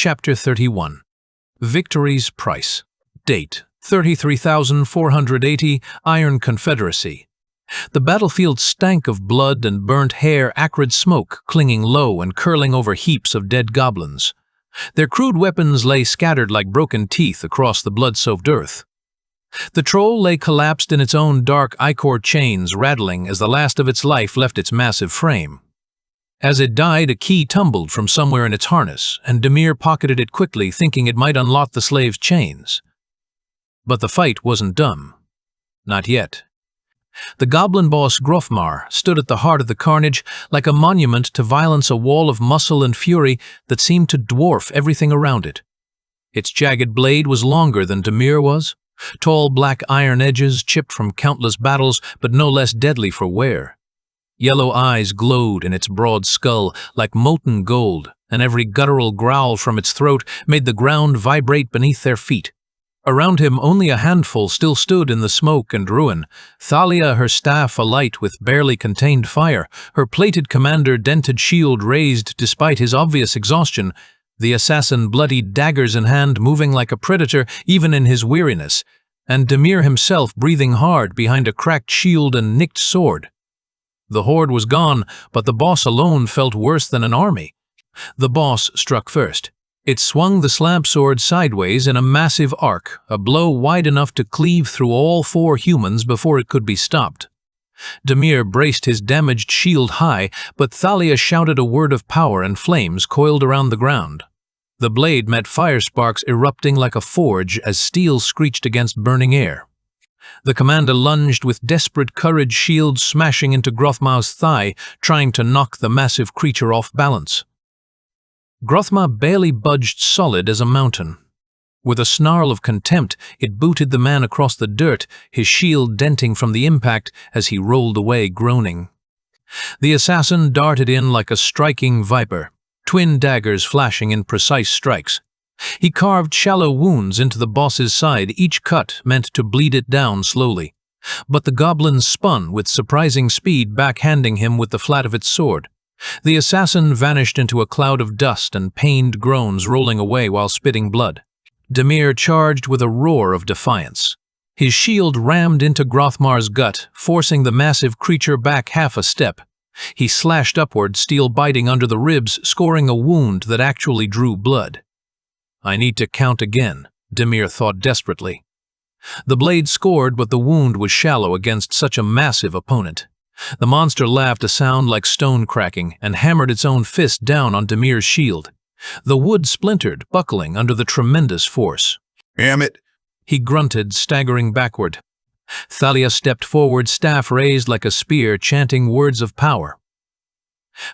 Chapter 31. Victory's Price. Date: 33,480, Iron Confederacy. The battlefield stank of blood and burnt hair, acrid smoke clinging low and curling over heaps of dead goblins. Their crude weapons lay scattered like broken teeth across the blood-soaked earth. The troll lay collapsed in its own dark ichor chains, rattling as the last of its life left its massive frame. As it died, a key tumbled from somewhere in its harness, and Demir pocketed it quickly, thinking it might unlock the slave's chains. But the fight wasn't done. Not yet. The goblin boss Grofmar stood at the heart of the carnage, like a monument to violence, a wall of muscle and fury that seemed to dwarf everything around it. Its jagged blade was longer than Demir was, tall black iron edges chipped from countless battles, but no less deadly for wear. Yellow eyes glowed in its broad skull like molten gold, and every guttural growl from its throat made the ground vibrate beneath their feet. Around him only a handful still stood in the smoke and ruin. Thalia, her staff alight with barely contained fire, her plated commander-dented shield raised despite his obvious exhaustion, the assassin bloodied daggers in hand, moving like a predator even in his weariness, and Demir himself breathing hard behind a cracked shield and nicked sword. The horde was gone, but the boss alone felt worse than an army. The boss struck first. It swung the slab sword sideways in a massive arc, a blow wide enough to cleave through all four humans before it could be stopped. Demir braced his damaged shield high, but Thalia shouted a word of power and flames coiled around the ground. The blade met fire sparks erupting like a forge as steel screeched against burning air. The commander lunged with desperate courage, shield smashing into Grothmar's thigh, trying to knock the massive creature off balance. Grothmar barely budged, solid as a mountain. With a snarl of contempt, it booted the man across the dirt, his shield denting from the impact as he rolled away, groaning. The assassin darted in like a striking viper, twin daggers flashing in precise strikes. He carved shallow wounds into the boss's side, each cut meant to bleed it down slowly. But the goblin spun with surprising speed, backhanding him with the flat of its sword. The assassin vanished into a cloud of dust and pained groans, rolling away while spitting blood. Demir charged with a roar of defiance. His shield rammed into Grothmar's gut, forcing the massive creature back half a step. He slashed upward, steel biting under the ribs, scoring a wound that actually drew blood. I need to count again, Demir thought desperately. The blade scored, but the wound was shallow against such a massive opponent. The monster laughed, a sound like stone cracking, and hammered its own fist down on Demir's shield. The wood splintered, buckling under the tremendous force. Damn it! He grunted, staggering backward. Thalia stepped forward, staff raised like a spear, chanting words of power.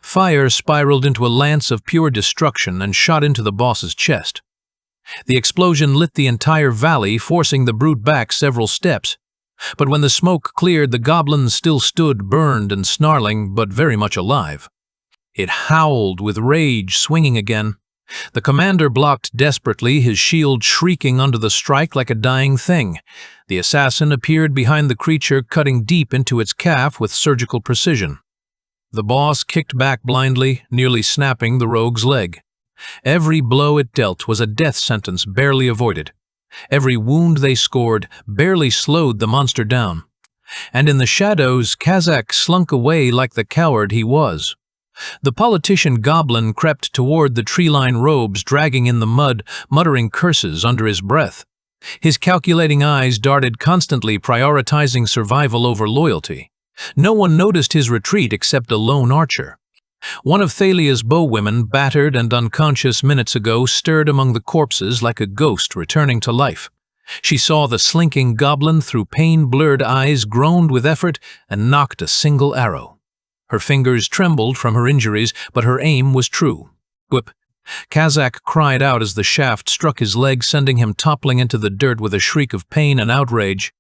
Fire spiraled into a lance of pure destruction and shot into the boss's chest. The explosion lit the entire valley, forcing the brute back several steps. But when the smoke cleared, the goblin still stood, burned and snarling, but very much alive. It howled with rage, swinging again. The commander blocked desperately, his shield shrieking under the strike like a dying thing. The assassin appeared behind the creature, cutting deep into its calf with surgical precision. The boss kicked back blindly, nearly snapping the rogue's leg. Every blow it dealt was a death sentence barely avoided. Every wound they scored barely slowed the monster down. And in the shadows, Kazak slunk away like the coward he was. The politician goblin crept toward the tree-line robes, dragging in the mud, muttering curses under his breath. His calculating eyes darted constantly, prioritizing survival over loyalty. No one noticed his retreat except a lone archer. One of Thalia's bowwomen, battered and unconscious minutes ago, stirred among the corpses like a ghost returning to life. She saw the slinking goblin through pain-blurred eyes, groaned with effort, and knocked a single arrow. Her fingers trembled from her injuries, but her aim was true. Whip! Kazak cried out as the shaft struck his leg, sending him toppling into the dirt with a shriek of pain and outrage.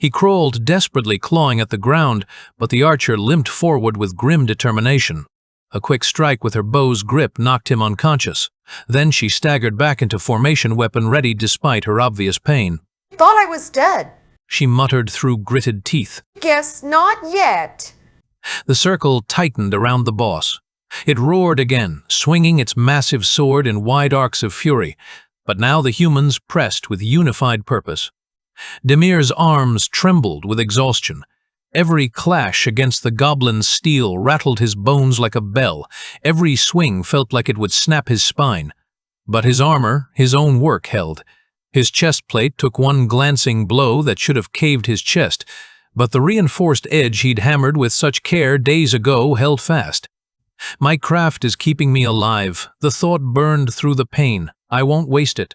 He crawled desperately, clawing at the ground, but the archer limped forward with grim determination. A quick strike with her bow's grip knocked him unconscious. Then she staggered back into formation, weapon ready despite her obvious pain. Thought I was dead, she muttered through gritted teeth. Guess not yet. The circle tightened around the boss. It roared again, swinging its massive sword in wide arcs of fury, but now the humans pressed with unified purpose. Demir's arms trembled with exhaustion. Every clash against the goblin's steel rattled his bones like a bell. Every swing felt like it would snap his spine. But his armor, his own work, held. His chest plate took one glancing blow that should have caved his chest, but the reinforced edge he'd hammered with such care days ago held fast. My craft is keeping me alive. The thought burned through the pain. I won't waste it.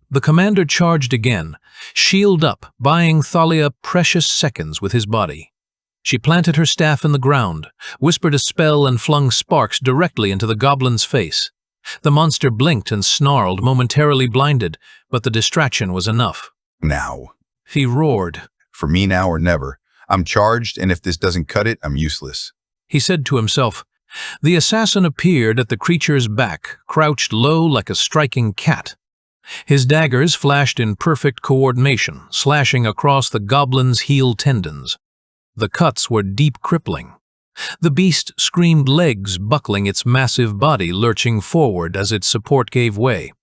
The commander charged again, shield up, buying Thalia precious seconds with his body. She planted her staff in the ground, whispered a spell and flung sparks directly into the goblin's face. The monster blinked and snarled, momentarily blinded, but the distraction was enough. Now. He roared. For me now or never. I'm charged, and if this doesn't cut it, I'm useless. He said to himself. The assassin appeared at the creature's back, crouched low like a striking cat. His daggers flashed in perfect coordination, slashing across the goblin's heel tendons. The cuts were deep crippling. The beast screamed, legs buckling, its massive body lurching forward as its support gave way.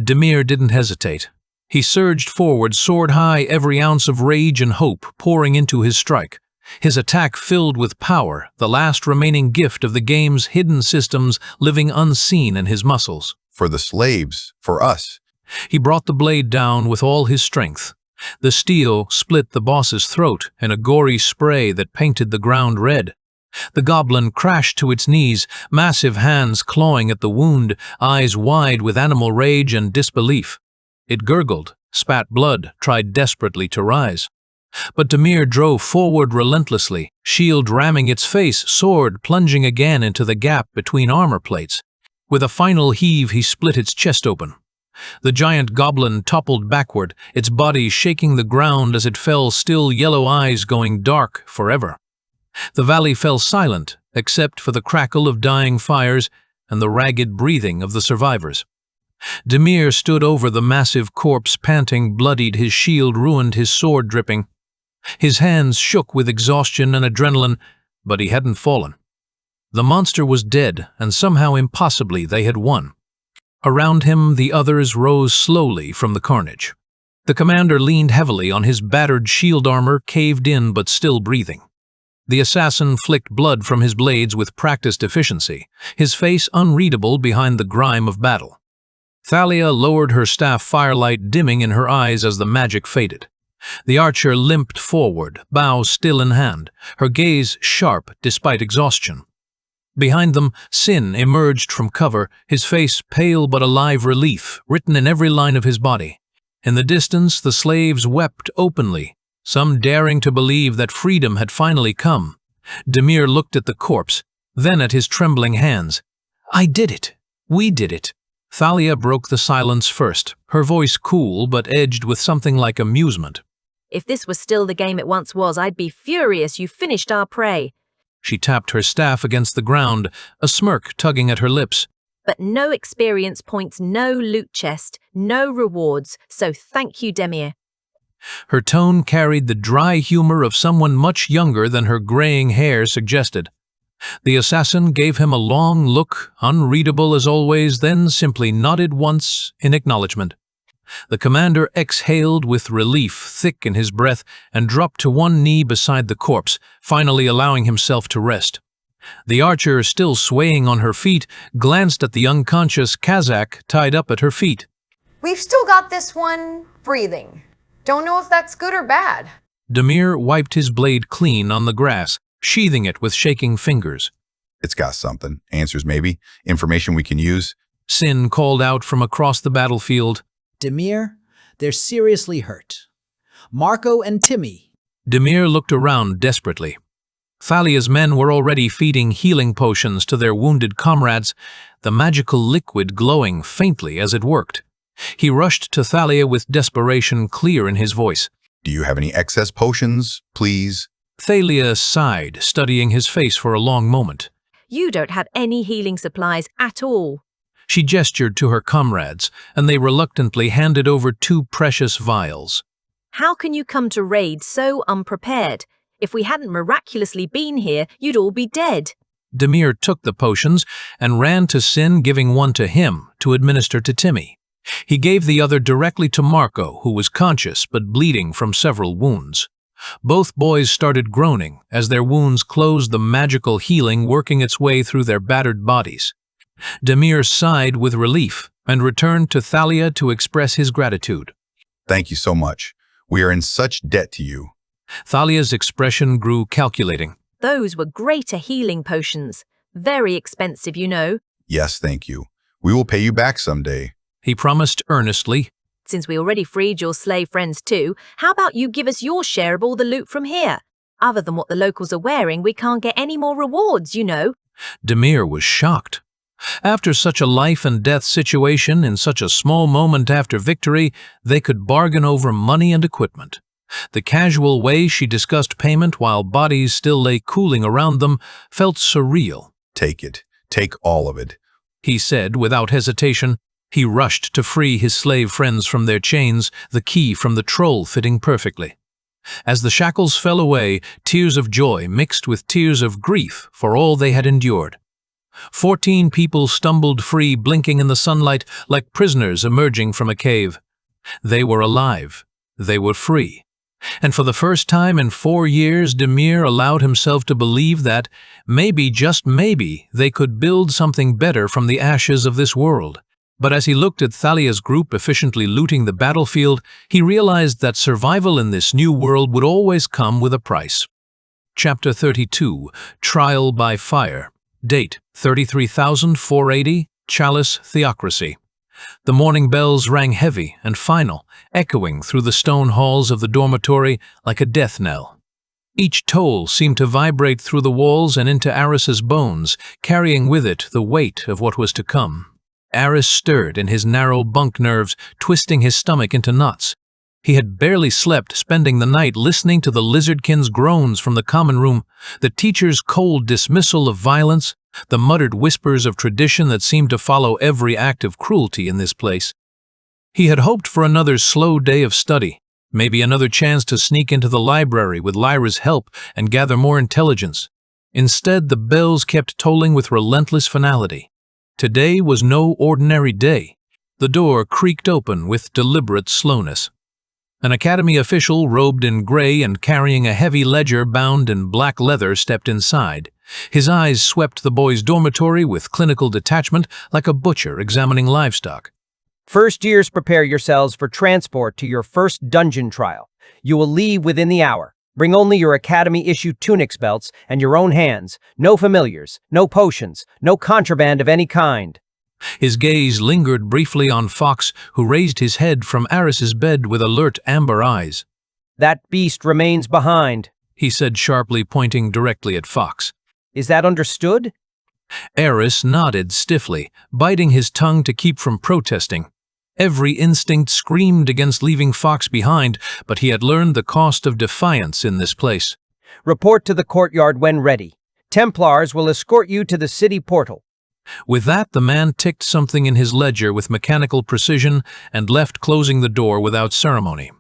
Demir didn't hesitate. He surged forward, sword high, every ounce of rage and hope pouring into his strike. His attack filled with power, the last remaining gift of the game's hidden systems living unseen in his muscles. For the slaves, for us. He brought the blade down with all his strength. The steel split the boss's throat in a gory spray that painted the ground red. The goblin crashed to its knees, massive hands clawing at the wound, eyes wide with animal rage and disbelief. It gurgled, spat blood, tried desperately to rise. But Demir drove forward relentlessly, shield ramming its face, sword plunging again into the gap between armor plates. With a final heave, he split its chest open. The giant goblin toppled backward, its body shaking the ground as it fell, still yellow eyes going dark forever. The valley fell silent, except for the crackle of dying fires and the ragged breathing of the survivors. Demir stood over the massive corpse, panting, bloodied, his shield ruined, his sword dripping. His hands shook with exhaustion and adrenaline, but he hadn't fallen. The monster was dead, and somehow impossibly they had won. Around him, the others rose slowly from the carnage. The commander leaned heavily on his battered shield armor, caved in but still breathing. The assassin flicked blood from his blades with practiced efficiency, his face unreadable behind the grime of battle. Thalia lowered her staff, firelight dimming in her eyes as the magic faded. The archer limped forward, bow still in hand, her gaze sharp despite exhaustion. Behind them, Sin emerged from cover, his face pale but alive, relief written in every line of his body. In the distance, the slaves wept openly, some daring to believe that freedom had finally come. Demir looked at the corpse, then at his trembling hands. "I did it. We did it." Thalia broke the silence first, her voice cool but edged with something like amusement. "If this was still the game it once was, I'd be furious you finished our prey." She tapped her staff against the ground, a smirk tugging at her lips. "But no experience points, no loot chest, no rewards, so thank you, Demir." Her tone carried the dry humor of someone much younger than her graying hair suggested. The assassin gave him a long look, unreadable as always, then simply nodded once in acknowledgement. The commander exhaled with relief thick in his breath and dropped to one knee beside the corpse, finally allowing himself to rest. The archer, still swaying on her feet, glanced at the unconscious Kazakh tied up at her feet. "We've still got this one breathing. Don't know if that's good or bad." Demir wiped his blade clean on the grass, sheathing it with shaking fingers. It's got something. Answers maybe. Information we can use. Sin called out from across the battlefield. Demir, they're seriously hurt. Marco and Timmy. Demir looked around desperately. Thalia's men were already feeding healing potions to their wounded comrades, the magical liquid glowing faintly as it worked. He rushed to Thalia with desperation clear in his voice. Do you have any excess potions, please? Thalia sighed, studying his face for a long moment. "You don't have any healing supplies at all." She gestured to her comrades, and they reluctantly handed over 2 precious vials. "How can you come to raid so unprepared? If we hadn't miraculously been here, you'd all be dead." Demir took the potions and ran to Sin, giving one to him to administer to Timmy. He gave the other directly to Marco, who was conscious but bleeding from several wounds. Both boys started groaning as their wounds closed, the magical healing working its way through their battered bodies. Demir sighed with relief and returned to Thalia to express his gratitude. Thank you so much. We are in such debt to you. Thalia's expression grew calculating. Those were greater healing potions. Very expensive, you know. Yes, thank you. We will pay you back someday. He promised earnestly. Since we already freed your slave friends too, how about you give us your share of all the loot from here? Other than what the locals are wearing, we can't get any more rewards, you know. Demir was shocked. After such a life-and-death situation, in such a small moment after victory, they could bargain over money and equipment. The casual way she discussed payment while bodies still lay cooling around them felt surreal. Take it. Take all of it, he said without hesitation. He rushed to free his slave friends from their chains, the key from the troll fitting perfectly. As the shackles fell away, tears of joy mixed with tears of grief for all they had endured. 14 people stumbled free, blinking in the sunlight like prisoners emerging from a cave. They were alive. They were free. And for the first time in 4 years, Demir allowed himself to believe that, maybe, just maybe, they could build something better from the ashes of this world. But as he looked at Thalia's group efficiently looting the battlefield, he realized that survival in this new world would always come with a price. Chapter 32, Trial by Fire. Date, 33,480, Chalice Theocracy. The morning bells rang heavy and final, echoing through the stone halls of the dormitory like a death knell. Each toll seemed to vibrate through the walls and into Aris's bones, carrying with it the weight of what was to come. Aris stirred in his narrow bunk nerves, twisting his stomach into knots. He had barely slept, spending the night listening to the lizardkin's groans from the common room, the teacher's cold dismissal of violence, the muttered whispers of tradition that seemed to follow every act of cruelty in this place. He had hoped for another slow day of study, maybe another chance to sneak into the library with Lyra's help and gather more intelligence. Instead, the bells kept tolling with relentless finality. Today was no ordinary day. The door creaked open with deliberate slowness. An academy official robed in gray and carrying a heavy ledger bound in black leather stepped inside. His eyes swept the boys' dormitory with clinical detachment like a butcher examining livestock. First years, prepare yourselves for transport to your first dungeon trial. You will leave within the hour. Bring only your academy-issued tunics belts and your own hands. No familiars, no potions, no contraband of any kind. His gaze lingered briefly on Fox, who raised his head from Aris's bed with alert amber eyes. That beast remains behind, he said sharply, pointing directly at Fox. Is that understood? Aris nodded stiffly, biting his tongue to keep from protesting. Every instinct screamed against leaving Fox behind, but he had learned the cost of defiance in this place. Report to the courtyard when ready. Templars will escort you to the city portal. With that, the man ticked something in his ledger with mechanical precision and left, closing the door without ceremony.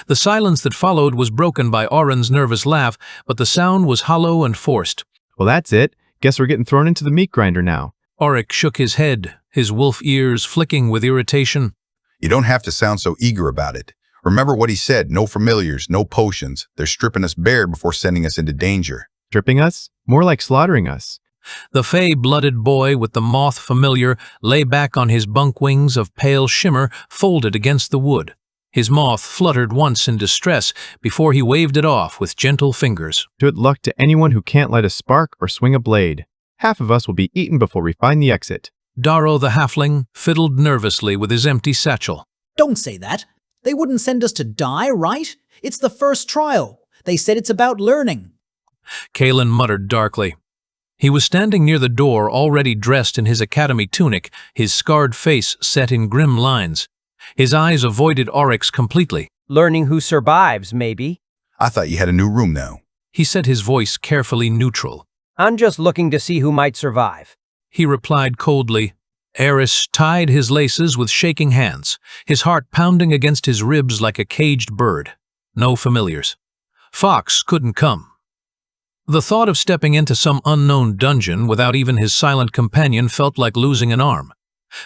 The silence that followed was broken by Auron's nervous laugh, but the sound was hollow and forced. Well, that's it. Guess we're getting thrown into the meat grinder now. Auric shook his head, his wolf ears flicking with irritation. You don't have to sound so eager about it. Remember what he said, no familiars, no potions. They're stripping us bare before sending us into danger. Stripping us? More like slaughtering us. The fey-blooded boy with the moth familiar lay back on his bunk, wings of pale shimmer folded against the wood. His moth fluttered once in distress before he waved it off with gentle fingers. Good luck to anyone who can't light a spark or swing a blade. Half of us will be eaten before we find the exit. Darrow the halfling fiddled nervously with his empty satchel. Don't say that. They wouldn't send us to die, right? It's the first trial. They said it's about learning. Kalen muttered darkly. He was standing near the door, already dressed in his academy tunic, his scarred face set in grim lines. His eyes avoided Auric's completely. Learning who survives, maybe. I thought you had a new room now. He said, his voice carefully neutral. I'm just looking to see who might survive. He replied coldly. Aris tied his laces with shaking hands, his heart pounding against his ribs like a caged bird. No familiars. Fox couldn't come. The thought of stepping into some unknown dungeon without even his silent companion felt like losing an arm.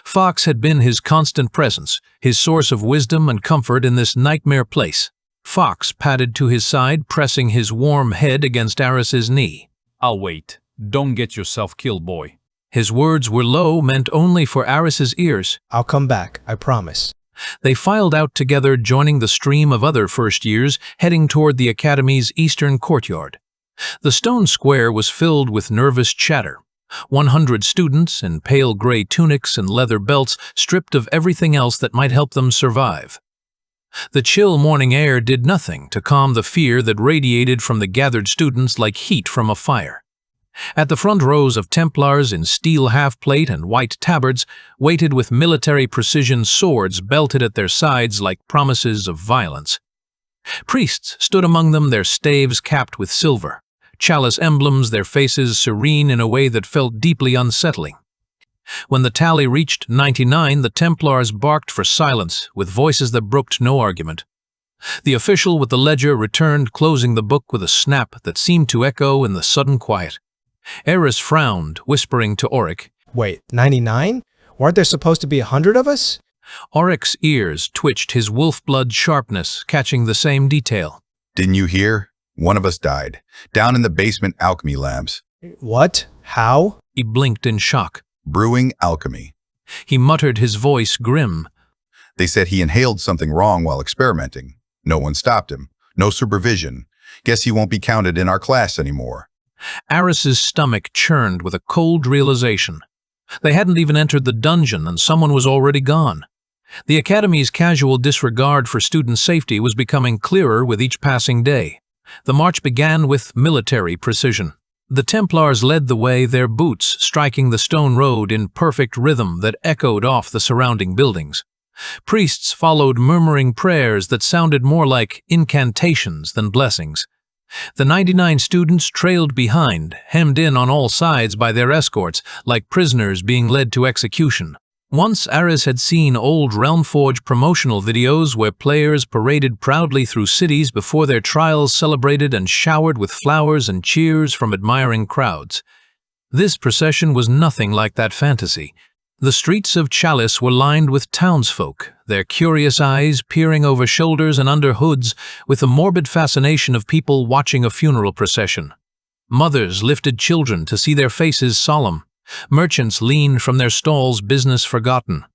Fox had been his constant presence, his source of wisdom and comfort in this nightmare place. Fox padded to his side, pressing his warm head against Aris's knee. I'll wait. Don't get yourself killed, boy. His words were low, meant only for Aris's ears. I'll come back, I promise. They filed out together, joining the stream of other first years, heading toward the academy's eastern courtyard. The stone square was filled with nervous chatter. 100 students in pale gray tunics and leather belts, stripped of everything else that might help them survive. The chill morning air did nothing to calm the fear that radiated from the gathered students like heat from a fire. At the front rows of Templars in steel half-plate and white tabards, weighted with military precision swords belted at their sides like promises of violence. Priests stood among them, their staves capped with silver. Chalice emblems, their faces serene in a way that felt deeply unsettling. When the tally reached 99, the Templars barked for silence, with voices that brooked no argument. The official with the ledger returned, closing the book with a snap that seemed to echo in the sudden quiet. Aris frowned, whispering to Auric. Wait, 99? Weren't there supposed to be 100 of us? Auric's ears twitched, his wolf-blood sharpness catching the same detail. Didn't you hear? One of us died. Down in the basement alchemy labs. What? How? He blinked in shock. Brewing alchemy. He muttered, his voice grim. They said he inhaled something wrong while experimenting. No one stopped him. No supervision. Guess he won't be counted in our class anymore. Aris's stomach churned with a cold realization. They hadn't even entered the dungeon and someone was already gone. The Academy's casual disregard for student safety was becoming clearer with each passing day. The march began with military precision. The Templars led the way, their boots striking the stone road in perfect rhythm that echoed off the surrounding buildings. Priests followed, murmuring prayers that sounded more like incantations than blessings. The 99 students trailed behind, hemmed in on all sides by their escorts, like prisoners being led to execution. Once Aris had seen old Realmforge promotional videos where players paraded proudly through cities before their trials, celebrated and showered with flowers and cheers from admiring crowds. This procession was nothing like that fantasy. The streets of Chalice were lined with townsfolk, their curious eyes peering over shoulders and under hoods with the morbid fascination of people watching a funeral procession. Mothers lifted children to see their faces solemn. Merchants leaned from their stalls, business forgotten.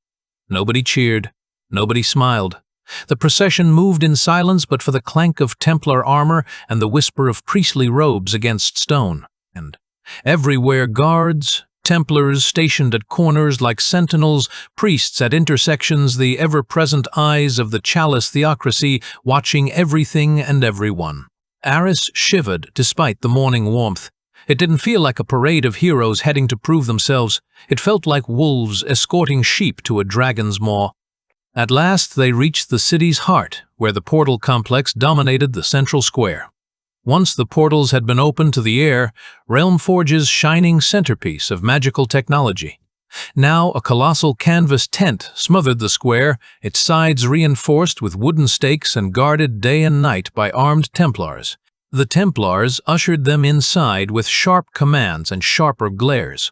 Nobody cheered. Nobody smiled. The procession moved in silence but for the clank of Templar armor and the whisper of priestly robes against stone. And everywhere guards, Templars stationed at corners like sentinels, priests at intersections, the ever-present eyes of the Chalice theocracy watching everything and everyone. Aris shivered despite the morning warmth. It didn't feel like a parade of heroes heading to prove themselves. It felt like wolves escorting sheep to a dragon's maw. At last they reached the city's heart, where the portal complex dominated the central square. Once the portals had been opened to the air, Realmforge's shining centerpiece of magical technology. Now a colossal canvas tent smothered the square, its sides reinforced with wooden stakes and guarded day and night by armed Templars. The Templars ushered them inside with sharp commands and sharper glares.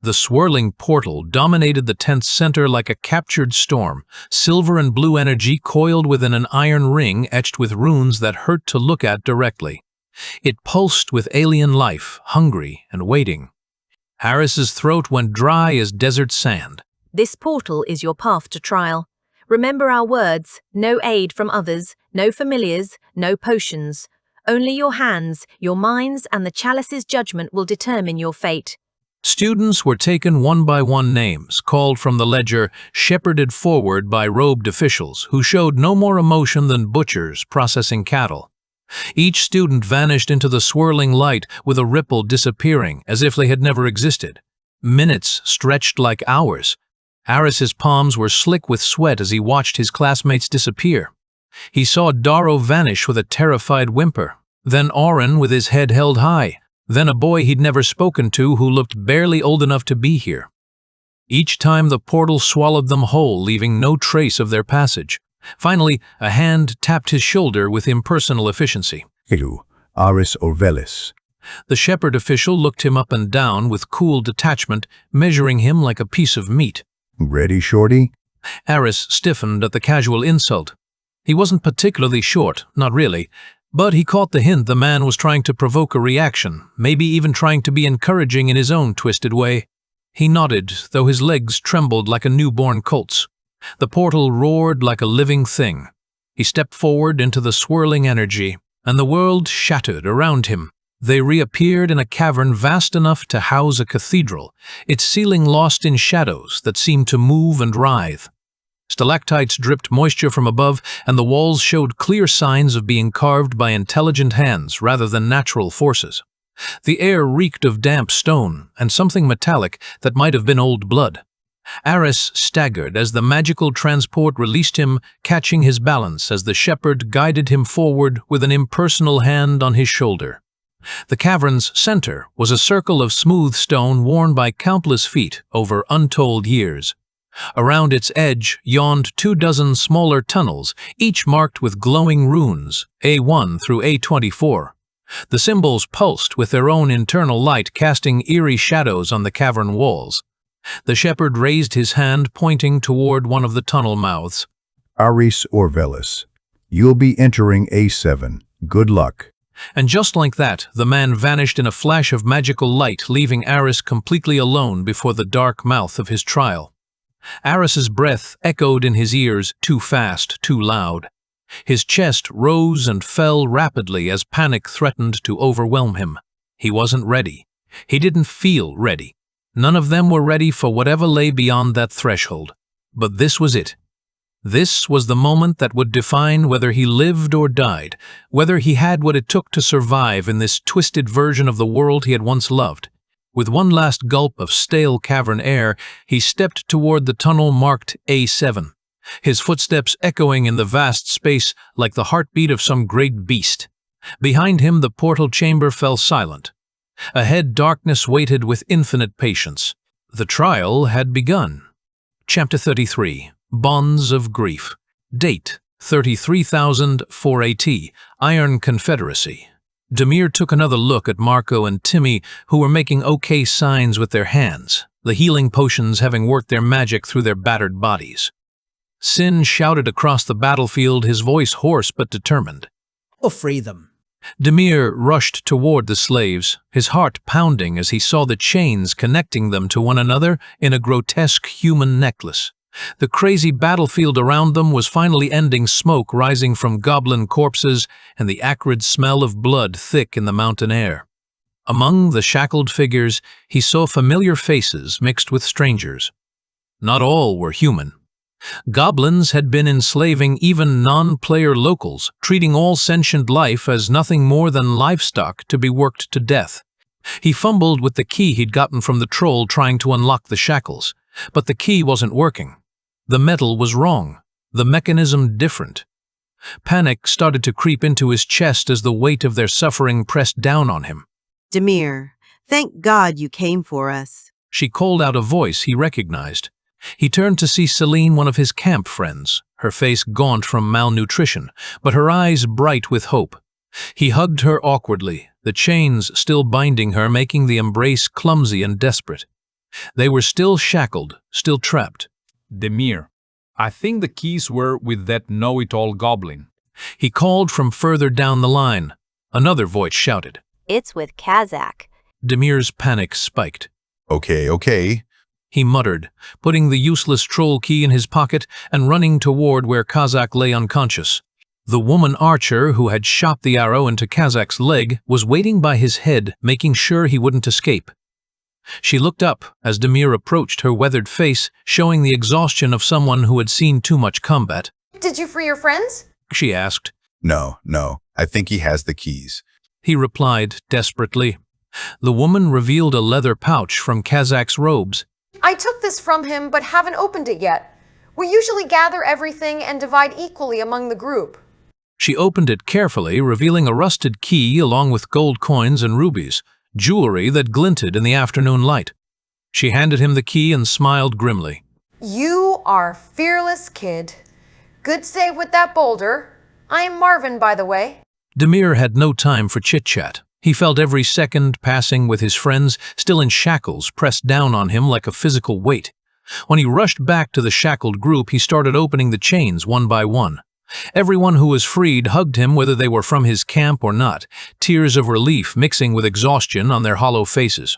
The swirling portal dominated the tent's center like a captured storm, silver and blue energy coiled within an iron ring etched with runes that hurt to look at directly. It pulsed with alien life, hungry and waiting. Aris's throat went dry as desert sand. This portal is your path to trial. Remember our words, no aid from others, no familiars, no potions. Only your hands, your minds, and the Chalice's judgment will determine your fate. Students were taken one by one, names called from the ledger, shepherded forward by robed officials who showed no more emotion than butchers processing cattle. Each student vanished into the swirling light with a ripple disappearing as if they had never existed. Minutes stretched like hours. Aris's palms were slick with sweat as he watched his classmates disappear. He saw Darrow vanish with a terrified whimper, then Auron with his head held high, then a boy he'd never spoken to who looked barely old enough to be here. Each time the portal swallowed them whole, leaving no trace of their passage. Finally, a hand tapped his shoulder with impersonal efficiency. Hello, Aris Orvelis. The shepherd official looked him up and down with cool detachment, measuring him like a piece of meat. Ready, Shorty? Aris stiffened at the casual insult. He wasn't particularly short, not really, but he caught the hint the man was trying to provoke a reaction, maybe even trying to be encouraging in his own twisted way. He nodded, though his legs trembled like a newborn colt's. The portal roared like a living thing. He stepped forward into the swirling energy, and the world shattered around him. They reappeared in a cavern vast enough to house a cathedral, its ceiling lost in shadows that seemed to move and writhe. Stalactites dripped moisture from above, and the walls showed clear signs of being carved by intelligent hands rather than natural forces. The air reeked of damp stone and something metallic that might have been old blood. Aris staggered as the magical transport released him, catching his balance as the shepherd guided him forward with an impersonal hand on his shoulder. The cavern's center was a circle of smooth stone worn by countless feet over untold years. Around its edge yawned 24 smaller tunnels, each marked with glowing runes, A1 through A24. The symbols pulsed with their own internal light, casting eerie shadows on the cavern walls. The shepherd raised his hand, pointing toward one of the tunnel mouths. Aris Orvelis, you'll be entering A7. Good luck. And just like that, the man vanished in a flash of magical light, leaving Aris completely alone before the dark mouth of his trial. Aris's breath echoed in his ears, too fast, too loud. His chest rose and fell rapidly as panic threatened to overwhelm him. He wasn't ready. He didn't feel ready. None of them were ready for whatever lay beyond that threshold. But this was it. This was the moment that would define whether he lived or died, whether he had what it took to survive in this twisted version of the world he had once loved. With one last gulp of stale cavern air, he stepped toward the tunnel marked A7, his footsteps echoing in the vast space like the heartbeat of some great beast. Behind him, the portal chamber fell silent. Ahead, darkness waited with infinite patience. The trial had begun. Chapter 33. Bonds of Grief. Date: 33,004 AT, Iron Confederacy. Demir took another look at Marco and Timmy, who were making okay signs with their hands, the healing potions having worked their magic through their battered bodies. Sin shouted across the battlefield, his voice hoarse but determined. We'll free them. Demir rushed toward the slaves, his heart pounding as he saw the chains connecting them to one another in a grotesque human necklace. The crazy battlefield around them was finally ending, smoke rising from goblin corpses and the acrid smell of blood thick in the mountain air. Among the shackled figures, he saw familiar faces mixed with strangers. Not all were human. Goblins had been enslaving even non-player locals, treating all sentient life as nothing more than livestock to be worked to death. He fumbled with the key he'd gotten from the troll trying to unlock the shackles, but the key wasn't working. The metal was wrong, the mechanism different. Panic started to creep into his chest as the weight of their suffering pressed down on him. Demir, thank God you came for us. She called out a voice he recognized. He turned to see Celine, one of his camp friends, her face gaunt from malnutrition, but her eyes bright with hope. He hugged her awkwardly, the chains still binding her, making the embrace clumsy and desperate. They were still shackled, still trapped. Demir, I think the keys were with that know-it-all goblin. He called from further down the line. Another voice shouted. It's with Kazakh. Demir's panic spiked. Okay. He muttered, putting the useless troll key in his pocket and running toward where Kazakh lay unconscious. The woman archer who had shot the arrow into Kazakh's leg was waiting by his head, making sure he wouldn't escape. She looked up as Demir approached, her weathered face showing the exhaustion of someone who had seen too much combat. Did you free your friends? She asked. No. I think he has the keys. He replied desperately. The woman revealed a leather pouch from Kazakh's robes. I took this from him, but haven't opened it yet. We usually gather everything and divide equally among the group. She opened it carefully, revealing a rusted key along with gold coins and rubies, jewelry that glinted in the afternoon light. She handed him the key and smiled grimly. You are fearless, kid. Good save with that boulder. I am Marvin, by the way. Demir had no time for chit-chat. He felt every second passing with his friends still in shackles pressed down on him like a physical weight. When he rushed back to the shackled group, he started opening the chains one by one. Everyone who was freed hugged him whether they were from his camp or not, tears of relief mixing with exhaustion on their hollow faces.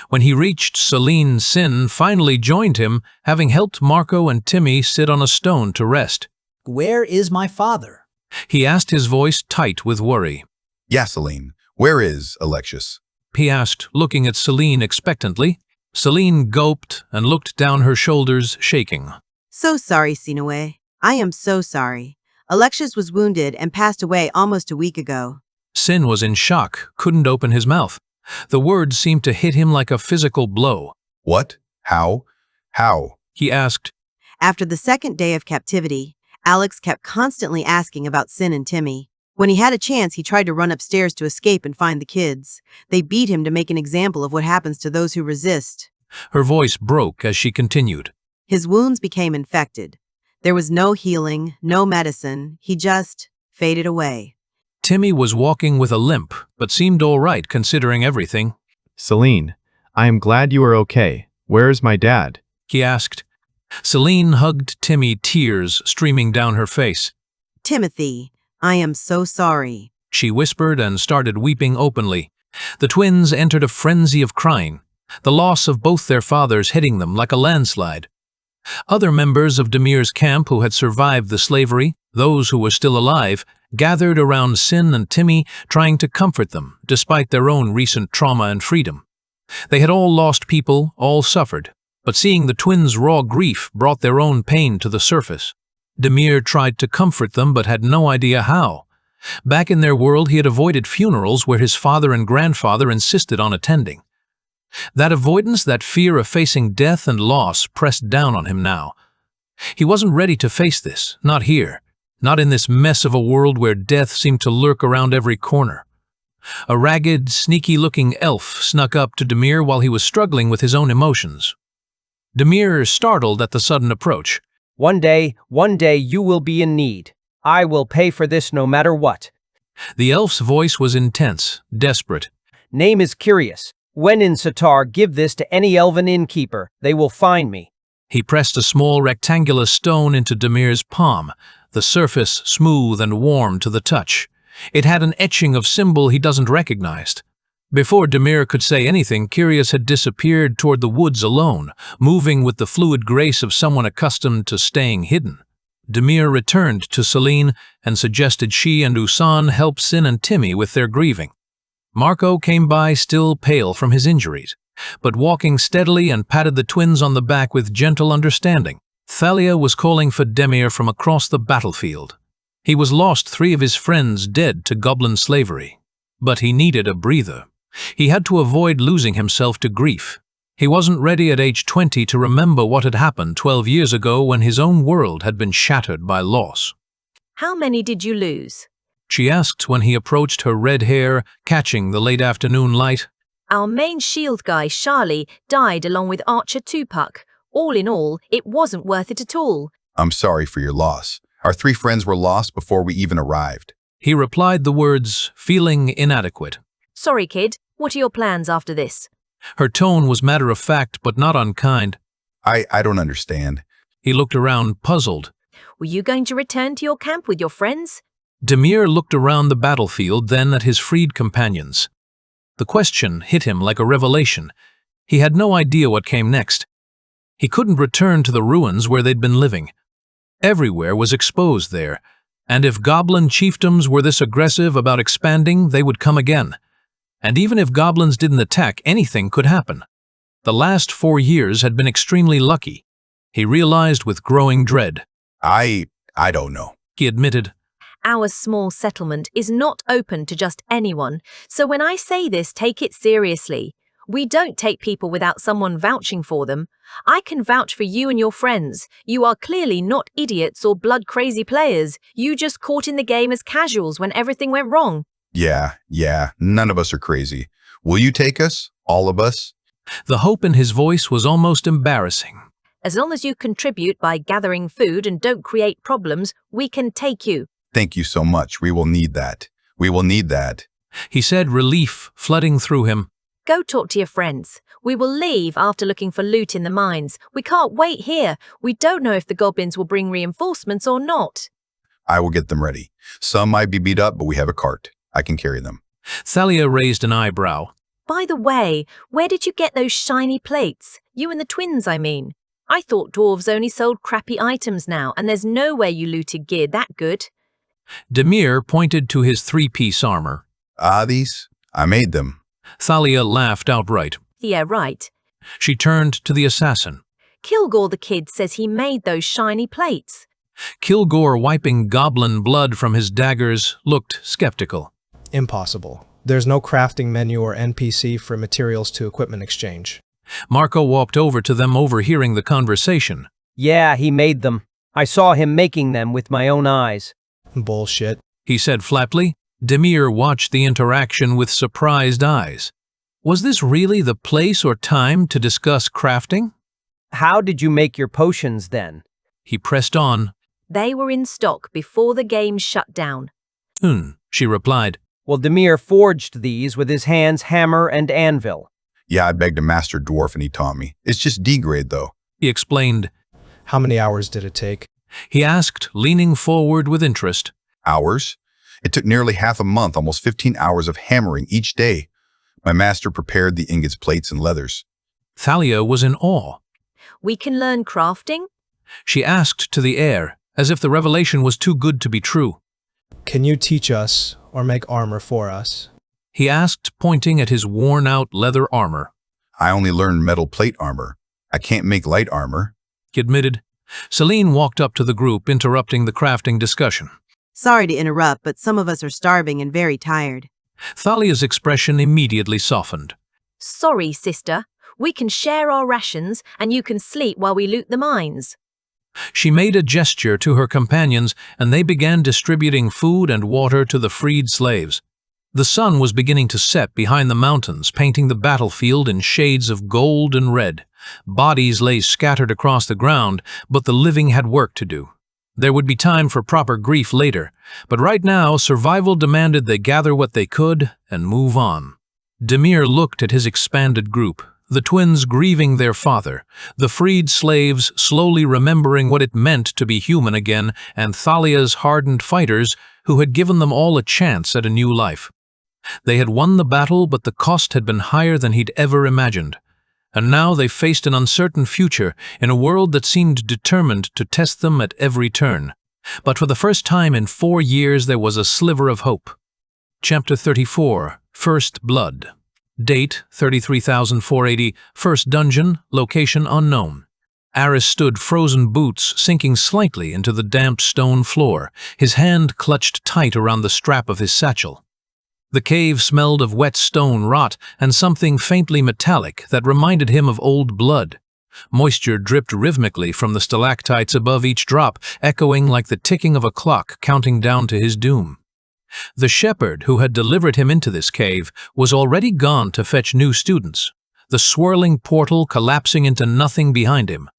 When he reached Celine, Sin finally joined him, having helped Marco and Timmy sit on a stone to rest. Where is my father? He asked, his voice tight with worry. Celine, where is Alexius? He asked, looking at Celine expectantly. Celine gulped and looked down her shoulders, shaking. So sorry, Sinue. I am so sorry. Alexius was wounded and passed away almost a week ago. Sin was in shock, couldn't open his mouth. The words seemed to hit him like a physical blow. What? How? How? He asked. After the second day of captivity, Alex kept constantly asking about Sin and Timmy. When he had a chance, he tried to run upstairs to escape and find the kids. They beat him to make an example of what happens to those who resist. Her voice broke as she continued. His wounds became infected. There was no healing, no medicine. He just faded away. Timmy was walking with a limp, but seemed all right considering everything. Celine, I am glad you are okay. Where is my dad? He asked. Celine hugged Timmy, tears streaming down her face. Timothy, I am so sorry. She whispered and started weeping openly. The twins entered a frenzy of crying, the loss of both their fathers hitting them like a landslide. Other members of Demir's camp who had survived the slavery, those who were still alive, gathered around Sin and Timmy, trying to comfort them, despite their own recent trauma and freedom. They had all lost people, all suffered, but seeing the twins' raw grief brought their own pain to the surface. Demir tried to comfort them but had no idea how. Back in their world, he had avoided funerals where his father and grandfather insisted on attending. That avoidance, that fear of facing death and loss pressed down on him now. He wasn't ready to face this, not here, not in this mess of a world where death seemed to lurk around every corner. A ragged, sneaky-looking elf snuck up to Demir while he was struggling with his own emotions. Demir startled at the sudden approach. One day you will be in need. I will pay for this no matter what. The elf's voice was intense, desperate. Name is Curious. When in Sitar, give this to any elven innkeeper. They will find me. He pressed a small rectangular stone into Demir's palm, the surface smooth and warm to the touch. It had an etching of symbol he doesn't recognize. Before Demir could say anything, Curious had disappeared toward the woods alone, moving with the fluid grace of someone accustomed to staying hidden. Demir returned to Celine and suggested she and Usan help Sin and Timmy with their grieving. Marco came by, still pale from his injuries, but walking steadily and patted the twins on the back with gentle understanding. Thalia was calling for Demir from across the battlefield. He was lost 3 of his friends dead to goblin slavery. But he needed a breather. He had to avoid losing himself to grief. He wasn't ready at age 20 to remember what had happened 12 years ago when his own world had been shattered by loss. How many did you lose? She asked when he approached, her red hair catching the late afternoon light. Our main shield guy, Charlie, died along with Archer Tupac. All in all, it wasn't worth it at all. I'm sorry for your loss. Our 3 friends were lost before we even arrived. He replied the words, feeling inadequate. Sorry, kid. What are your plans after this? Her tone was matter-of-fact but not unkind. I don't understand. He looked around, puzzled. Were you going to return to your camp with your friends? Demir looked around the battlefield, then at his freed companions. The question hit him like a revelation. He had no idea what came next. He couldn't return to the ruins where they'd been living. Everywhere was exposed there, and if goblin chiefdoms were this aggressive about expanding, they would come again. And even if goblins didn't attack, anything could happen. The last 4 years had been extremely lucky. He realized with growing dread. I don't know, he admitted. Our small settlement is not open to just anyone, so when I say this, take it seriously. We don't take people without someone vouching for them. I can vouch for you and your friends. You are clearly not idiots or blood-crazy players. You just caught in the game as casuals when everything went wrong. Yeah, none of us are crazy. Will you take us? All of us? The hope in his voice was almost embarrassing. As long as you contribute by gathering food and don't create problems, we can take you. Thank you so much. We will need that. We will need that. He said, relief flooding through him. Go talk to your friends. We will leave after looking for loot in the mines. We can't wait here. We don't know if the goblins will bring reinforcements or not. I will get them ready. Some might be beat up, but we have a cart. I can carry them. Thalia raised an eyebrow. By the way, where did you get those shiny plates? You and the twins, I mean. I thought dwarves only sold crappy items now, and there's nowhere you looted gear that good. Demir pointed to his 3-piece armor. These? I made them. Thalia laughed outright. Yeah, right. She turned to the assassin. Kilgore the kid says he made those shiny plates. Kilgore, wiping goblin blood from his daggers, looked skeptical. Impossible. There's no crafting menu or NPC for materials to equipment exchange. Marco walked over to them, overhearing the conversation. Yeah, he made them. I saw him making them with my own eyes. Bullshit, he said flatly. Demir watched the interaction with surprised eyes. Was this really the place or time to discuss crafting? How did you make your potions then? He pressed on. They were in stock before the game shut down. She replied. Well, Demir forged these with his hands, hammer and anvil. Yeah, I begged a master dwarf and he taught me. It's just D-grade, though. He explained. How many hours did it take? He asked, leaning forward with interest. Hours? It took nearly half a month, almost 15 hours of hammering each day. My master prepared the ingots, plates, and leathers. Thalia was in awe. We can learn crafting? She asked to the air, as if the revelation was too good to be true. Can you teach us or make armor for us? He asked, pointing at his worn-out leather armor. I only learned metal plate armor. I can't make light armor, he admitted. Celine walked up to the group, interrupting the crafting discussion. Sorry to interrupt, but some of us are starving and very tired. Thalia's expression immediately softened. Sorry, sister. We can share our rations, and you can sleep while we loot the mines. She made a gesture to her companions, and they began distributing food and water to the freed slaves. The sun was beginning to set behind the mountains, painting the battlefield in shades of gold and red. Bodies lay scattered across the ground, but the living had work to do. There would be time for proper grief later, but right now survival demanded they gather what they could and move on. Demir looked at his expanded group, the twins grieving their father, the freed slaves slowly remembering what it meant to be human again, and Thalia's hardened fighters who had given them all a chance at a new life. They had won the battle, but the cost had been higher than he'd ever imagined. And now they faced an uncertain future in a world that seemed determined to test them at every turn. But for the first time in 4 years there was a sliver of hope. Chapter 34, First Blood. Date 33,480, First Dungeon, Location Unknown. Aris stood, frozen boots sinking slightly into the damp stone floor, his hand clutched tight around the strap of his satchel. The cave smelled of wet stone rot and something faintly metallic that reminded him of old blood. Moisture dripped rhythmically from the stalactites above each drop, echoing like the ticking of a clock counting down to his doom. The shepherd who had delivered him into this cave was already gone to fetch new students, the swirling portal collapsing into nothing behind him.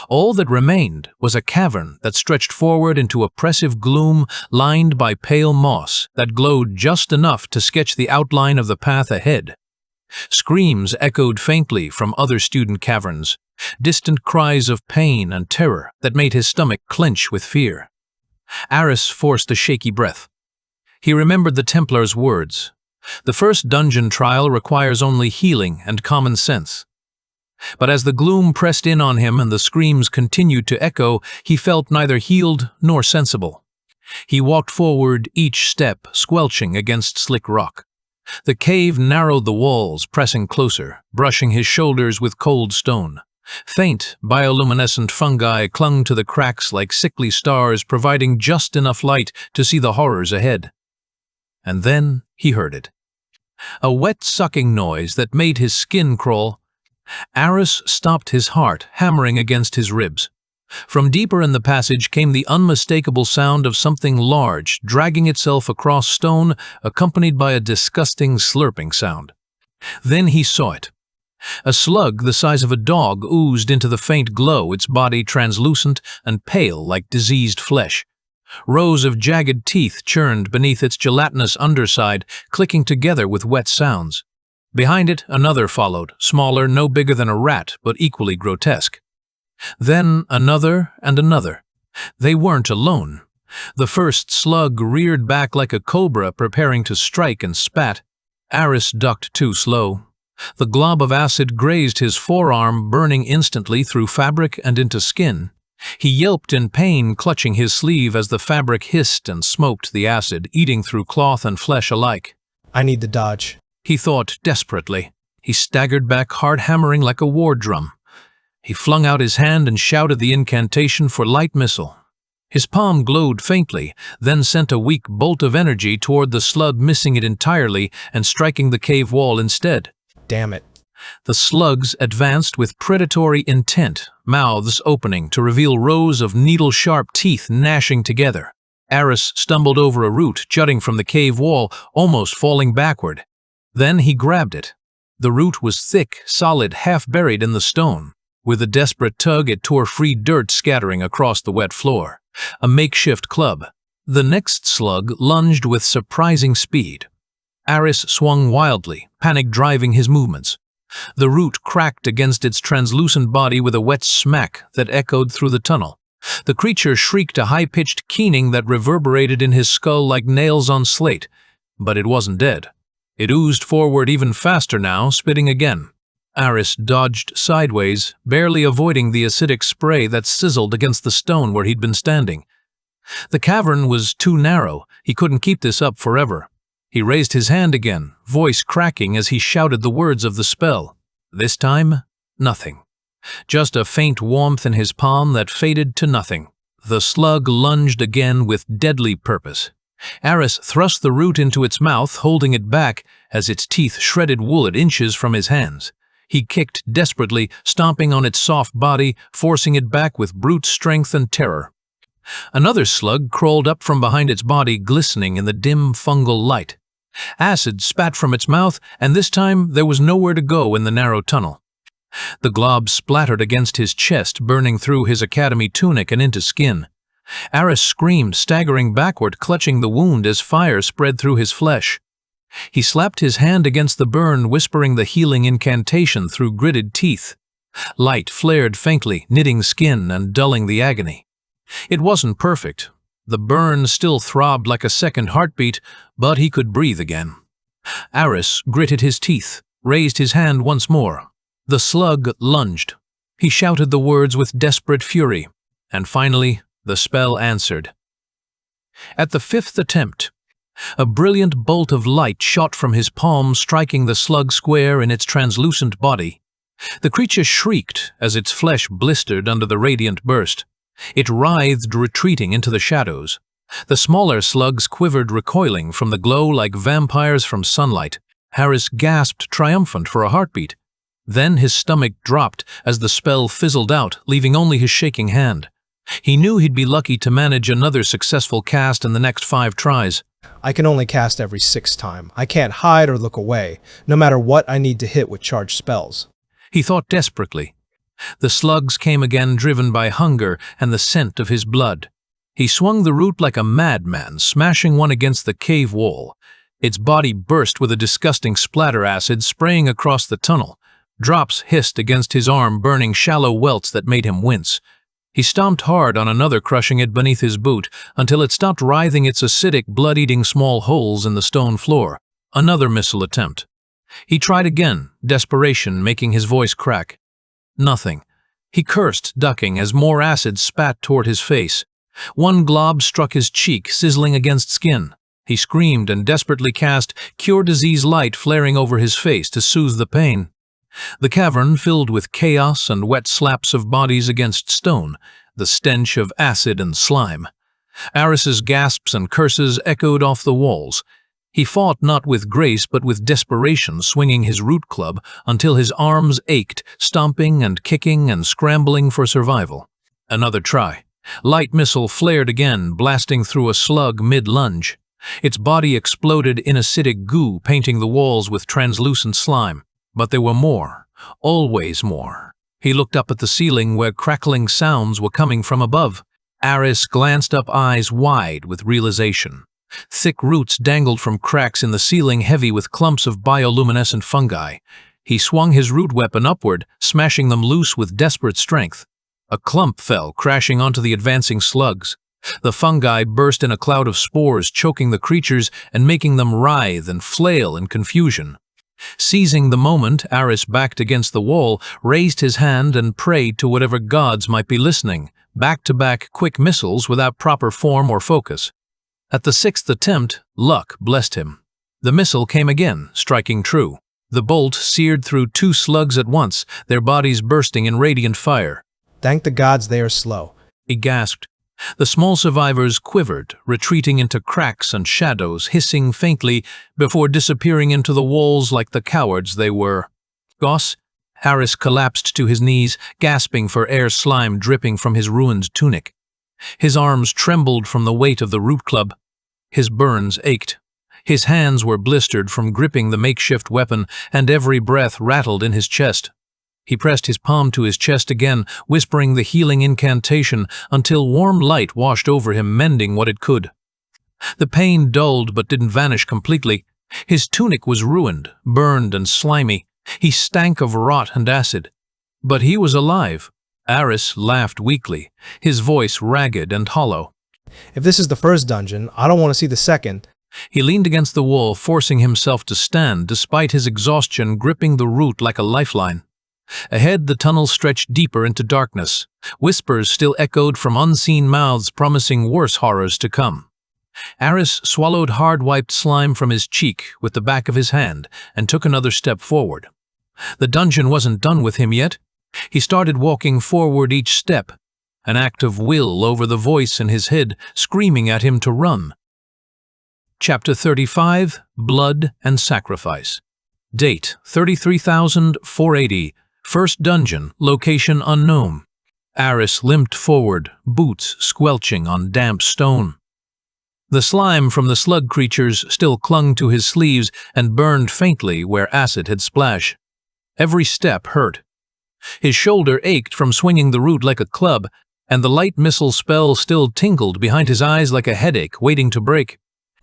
All that remained was a cavern that stretched forward into oppressive gloom lined by pale moss that glowed just enough to sketch the outline of the path ahead. Screams echoed faintly from other student caverns, distant cries of pain and terror that made his stomach clench with fear. Aris forced a shaky breath. He remembered the Templar's words. The first dungeon trial requires only healing and common sense. But as the gloom pressed in on him and the screams continued to echo, he felt neither healed nor sensible. He walked forward, each step squelching against slick rock. The cave narrowed the walls, pressing closer, brushing his shoulders with cold stone. Faint, bioluminescent fungi clung to the cracks like sickly stars, providing just enough light to see the horrors ahead. And then he heard it. A wet sucking noise that made his skin crawl. Aris stopped, his heart hammering against his ribs. From deeper in the passage came the unmistakable sound of something large dragging itself across stone, accompanied by a disgusting slurping sound. Then he saw it. A slug the size of a dog oozed into the faint glow, its body translucent and pale like diseased flesh. Rows of jagged teeth churned beneath its gelatinous underside, clicking together with wet sounds. Behind it, another followed, smaller, no bigger than a rat, but equally grotesque. Then another and another. They weren't alone. The first slug reared back like a cobra, preparing to strike, and spat. Aris ducked too slow. The glob of acid grazed his forearm, burning instantly through fabric and into skin. He yelped in pain, clutching his sleeve as the fabric hissed and smoked the acid, eating through cloth and flesh alike. I need to dodge, he thought desperately. He staggered back, heart hammering like a war drum. He flung out his hand and shouted the incantation for light missile. His palm glowed faintly, then sent a weak bolt of energy toward the slug, missing it entirely and striking the cave wall instead. Damn it. The slugs advanced with predatory intent, mouths opening to reveal rows of needle-sharp teeth gnashing together. Aris stumbled over a root jutting from the cave wall, almost falling backward. Then he grabbed it. The root was thick, solid, half buried in the stone. With a desperate tug, it tore free dirt scattering across the wet floor. A makeshift club. The next slug lunged with surprising speed. Aris swung wildly, panic driving his movements. The root cracked against its translucent body with a wet smack that echoed through the tunnel. The creature shrieked a high-pitched keening that reverberated in his skull like nails on slate. But it wasn't dead. It oozed forward even faster now, spitting again. Aris dodged sideways, barely avoiding the acidic spray that sizzled against the stone where he'd been standing. The cavern was too narrow. He couldn't keep this up forever. He raised his hand again, voice cracking as he shouted the words of the spell. This time, nothing. Just a faint warmth in his palm that faded to nothing. The slug lunged again with deadly purpose. Aris thrust the root into its mouth, holding it back as its teeth shredded wool at inches from his hands. He kicked desperately, stomping on its soft body, forcing it back with brute strength and terror. Another slug crawled up from behind its body, glistening in the dim fungal light. Acid spat from its mouth, and this time there was nowhere to go in the narrow tunnel. The glob splattered against his chest, burning through his academy tunic and into skin. Aris screamed, staggering backward, clutching the wound as fire spread through his flesh. He slapped his hand against the burn, whispering the healing incantation through gritted teeth. Light flared faintly, knitting skin and dulling the agony. It wasn't perfect. The burn still throbbed like a second heartbeat, but he could breathe again. Aris gritted his teeth, raised his hand once more. The slug lunged. He shouted the words with desperate fury, and finally the spell answered. At the fifth attempt, a brilliant bolt of light shot from his palm, striking the slug square in its translucent body. The creature shrieked as its flesh blistered under the radiant burst. It writhed, retreating into the shadows. The smaller slugs quivered, recoiling from the glow like vampires from sunlight. Aris gasped, triumphant for a heartbeat. Then his stomach dropped as the spell fizzled out, leaving only his shaking hand. He knew he'd be lucky to manage another successful cast in the next 5 tries. I can only cast every 6th time. I can't hide or look away, no matter what I need to hit with charged spells. He thought desperately. The slugs came again, driven by hunger and the scent of his blood. He swung the root like a madman, smashing one against the cave wall. Its body burst with a disgusting splatter acid spraying across the tunnel. Drops hissed against his arm, burning shallow welts that made him wince. He stomped hard on another, crushing it beneath his boot until it stopped writhing its acidic, blood-eating small holes in the stone floor. Another missile attempt. He tried again, desperation making his voice crack. Nothing. He cursed, ducking as more acid spat toward his face. One glob struck his cheek, sizzling against skin. He screamed and desperately cast Cure Disease Light, flaring over his face to soothe the pain. The cavern filled with chaos and wet slaps of bodies against stone, the stench of acid and slime. Aris's gasps and curses echoed off the walls. He fought not with grace but with desperation, swinging his root club until his arms ached, stomping and kicking and scrambling for survival. Another try. Light missile flared again, blasting through a slug mid-lunge. Its body exploded in acidic goo, painting the walls with translucent slime. But there were more, always more. He looked up at the ceiling where crackling sounds were coming from above. Aris glanced up, eyes wide with realization. Thick roots dangled from cracks in the ceiling, heavy with clumps of bioluminescent fungi. He swung his root weapon upward, smashing them loose with desperate strength. A clump fell, crashing onto the advancing slugs. The fungi burst in a cloud of spores, choking the creatures and making them writhe and flail in confusion. Seizing the moment, Aris backed against the wall, raised his hand and prayed to whatever gods might be listening, back-to-back quick missiles without proper form or focus. At the sixth attempt, luck blessed him. The missile came again, striking true. The bolt seared through 2 slugs at once, their bodies bursting in radiant fire. Thank the gods they are slow, he gasped. The small survivors quivered, retreating into cracks and shadows, hissing faintly before disappearing into the walls like the cowards they were. Goss? Aris collapsed to his knees, gasping for air, slime dripping from his ruined tunic. His arms trembled from the weight of the root club. His burns ached. His hands were blistered from gripping the makeshift weapon, and every breath rattled in his chest. He pressed his palm to his chest again, whispering the healing incantation until warm light washed over him, mending what it could. The pain dulled but didn't vanish completely. His tunic was ruined, burned and slimy. He stank of rot and acid. But he was alive. Aris laughed weakly, his voice ragged and hollow. If this is the first dungeon, I don't want to see the second. He leaned against the wall, forcing himself to stand, despite his exhaustion gripping the root like a lifeline. Ahead, the tunnel stretched deeper into darkness. Whispers still echoed from unseen mouths, promising worse horrors to come. Aris swallowed hard-wiped slime from his cheek with the back of his hand and took another step forward. The dungeon wasn't done with him yet. He started walking forward each step, an act of will over the voice in his head, screaming at him to run. Chapter 35, Blood and Sacrifice. Date, 33,480. First dungeon, location unknown. Aris limped forward, boots squelching on damp stone. The slime from the slug creatures still clung to his sleeves and burned faintly where acid had splashed. Every step hurt. His shoulder ached from swinging the root like a club, and the light missile spell still tingled behind his eyes like a headache waiting to break.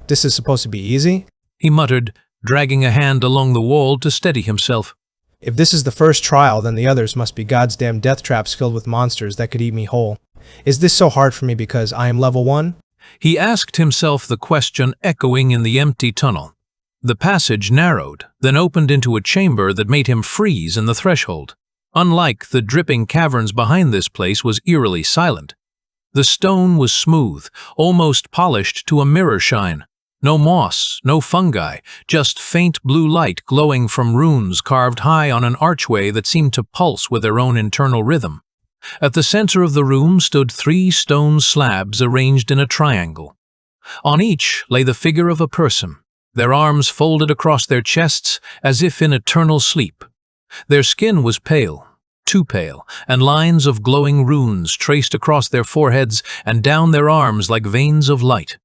This is supposed to be easy? He muttered, dragging a hand along the wall to steady himself. If this is the first trial, then the others must be goddamn death traps filled with monsters that could eat me whole. Is this so hard for me because I am level 1? He asked himself, the question echoing in the empty tunnel. The passage narrowed, then opened into a chamber that made him freeze in the threshold. Unlike the dripping caverns behind, this place was eerily silent. The stone was smooth, almost polished to a mirror shine. No moss, no fungi, just faint blue light glowing from runes carved high on an archway that seemed to pulse with their own internal rhythm. At the center of the room stood 3 stone slabs arranged in a triangle. On each lay the figure of a person, their arms folded across their chests as if in eternal sleep. Their skin was pale, too pale, and lines of glowing runes traced across their foreheads and down their arms like veins of light.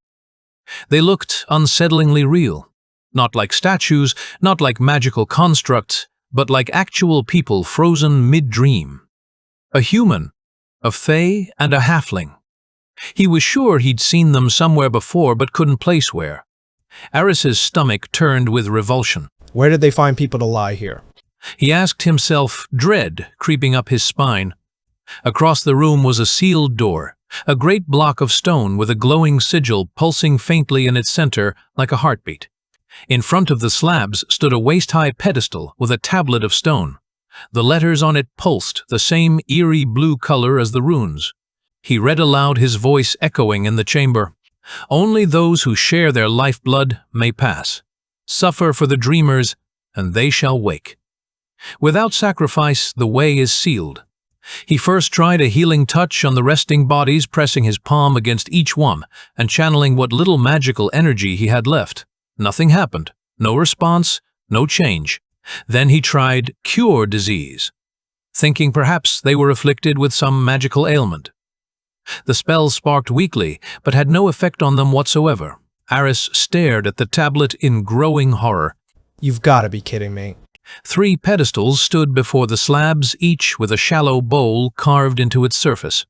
They looked unsettlingly real, not like statues, not like magical constructs, but like actual people frozen mid-dream. A human, a fae, and a halfling. He was sure he'd seen them somewhere before but couldn't place where. Aris's stomach turned with revulsion. Where did they find people to lie here? He asked himself, dread creeping up his spine. Across the room was a sealed door, a great block of stone with a glowing sigil pulsing faintly in its center like a heartbeat. In front of the slabs stood a waist-high pedestal with a tablet of stone. The letters on it pulsed, the same eerie blue color as the runes. He read aloud, his voice echoing in the chamber. Only those who share their lifeblood may pass. Suffer for the dreamers, and they shall wake. Without sacrifice, the way is sealed. He first tried a healing touch on the resting bodies, pressing his palm against each one and channeling what little magical energy he had left. Nothing happened. No response, no change. Then he tried cure disease, thinking perhaps they were afflicted with some magical ailment. The spell sparked weakly, but had no effect on them whatsoever. Aris stared at the tablet in growing horror. You've got to be kidding me. 3 pedestals stood before the slabs, each with a shallow bowl carved into its surface.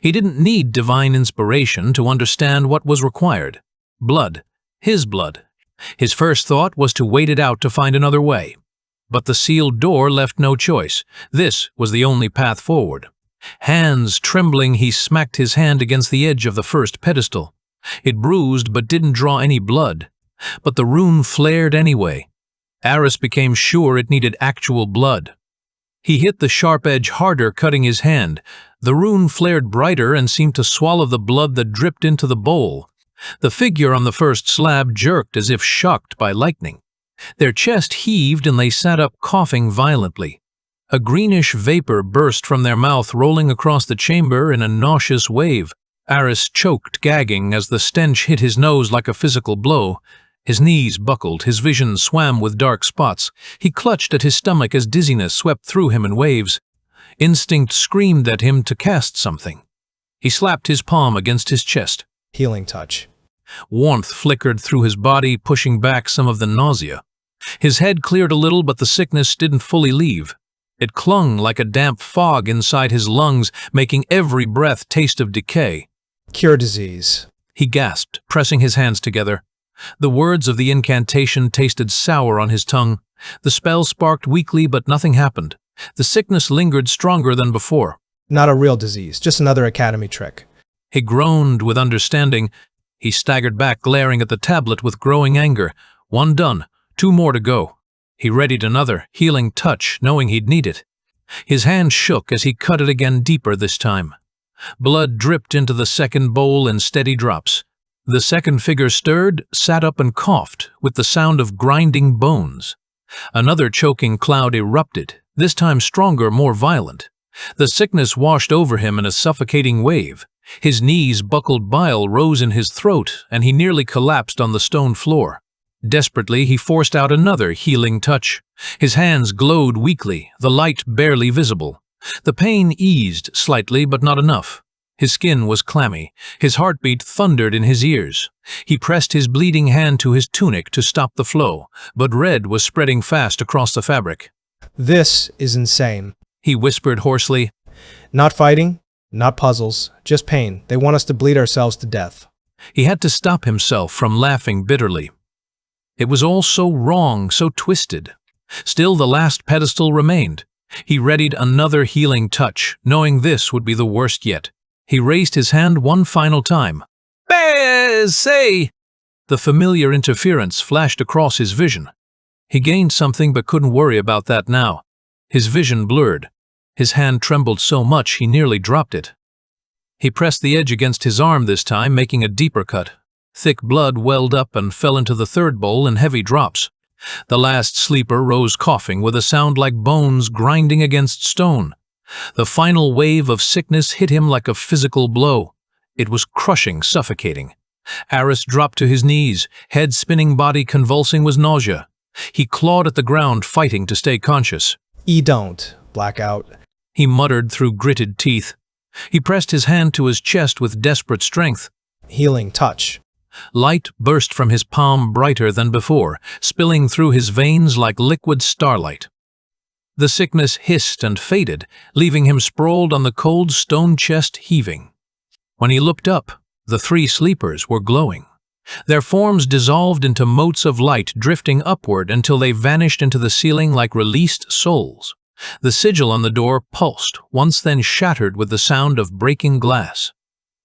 He didn't need divine inspiration to understand what was required. Blood. His blood. His first thought was to wait it out to find another way. But the sealed door left no choice. This was the only path forward. Hands trembling, he smacked his hand against the edge of the first pedestal. It bruised but didn't draw any blood. But the rune flared anyway. Aris became sure it needed actual blood. He hit the sharp edge harder, cutting his hand. The rune flared brighter and seemed to swallow the blood that dripped into the bowl. The figure on the first slab jerked as if shocked by lightning. Their chest heaved and they sat up coughing violently. A greenish vapor burst from their mouth, rolling across the chamber in a nauseous wave. Aris choked, gagging, as the stench hit his nose like a physical blow. His knees buckled, his vision swam with dark spots. He clutched at his stomach as dizziness swept through him in waves. Instinct screamed at him to cast something. He slapped his palm against his chest. Healing touch. Warmth flickered through his body, pushing back some of the nausea. His head cleared a little, but the sickness didn't fully leave. It clung like a damp fog inside his lungs, making every breath taste of decay. Cure disease. He gasped, pressing his hands together. The words of the incantation tasted sour on his tongue. The spell sparked weakly, but nothing happened. The sickness lingered stronger than before. Not a real disease, just another academy trick. He groaned with understanding. He staggered back, glaring at the tablet with growing anger. One done, 2 more to go. He readied another, healing touch, knowing he'd need it. His hand shook as he cut it again, deeper this time. Blood dripped into the second bowl in steady drops. The second figure stirred, sat up and coughed, with the sound of grinding bones. Another choking cloud erupted, this time stronger, more violent. The sickness washed over him in a suffocating wave. His knees buckled, bile rose in his throat, and he nearly collapsed on the stone floor. Desperately, he forced out another healing touch. His hands glowed weakly, the light barely visible. The pain eased slightly, but not enough. His skin was clammy. His heartbeat thundered in his ears. He pressed his bleeding hand to his tunic to stop the flow, but red was spreading fast across the fabric. This is insane. He whispered hoarsely. Not fighting, not puzzles, just pain. They want us to bleed ourselves to death. He had to stop himself from laughing bitterly. It was all so wrong, so twisted. Still, the last pedestal remained. He readied another healing touch, knowing this would be the worst yet. He raised his hand one final time. Say! The familiar interference flashed across his vision. He gained something but couldn't worry about that now. His vision blurred. His hand trembled so much he nearly dropped it. He pressed the edge against his arm this time, making a deeper cut. Thick blood welled up and fell into the third bowl in heavy drops. The last sleeper rose coughing with a sound like bones grinding against stone. The final wave of sickness hit him like a physical blow. It was crushing, suffocating. Aris dropped to his knees, head spinning, body convulsing with nausea. He clawed at the ground, fighting to stay conscious. Don't, blackout. He muttered through gritted teeth. He pressed his hand to his chest with desperate strength. Healing touch. Light burst from his palm, brighter than before, spilling through his veins like liquid starlight. The sickness hissed and faded, leaving him sprawled on the cold stone chest, heaving. When he looked up, the 3 sleepers were glowing. Their forms dissolved into motes of light, drifting upward until they vanished into the ceiling like released souls. The sigil on the door pulsed, once then shattered with the sound of breaking glass.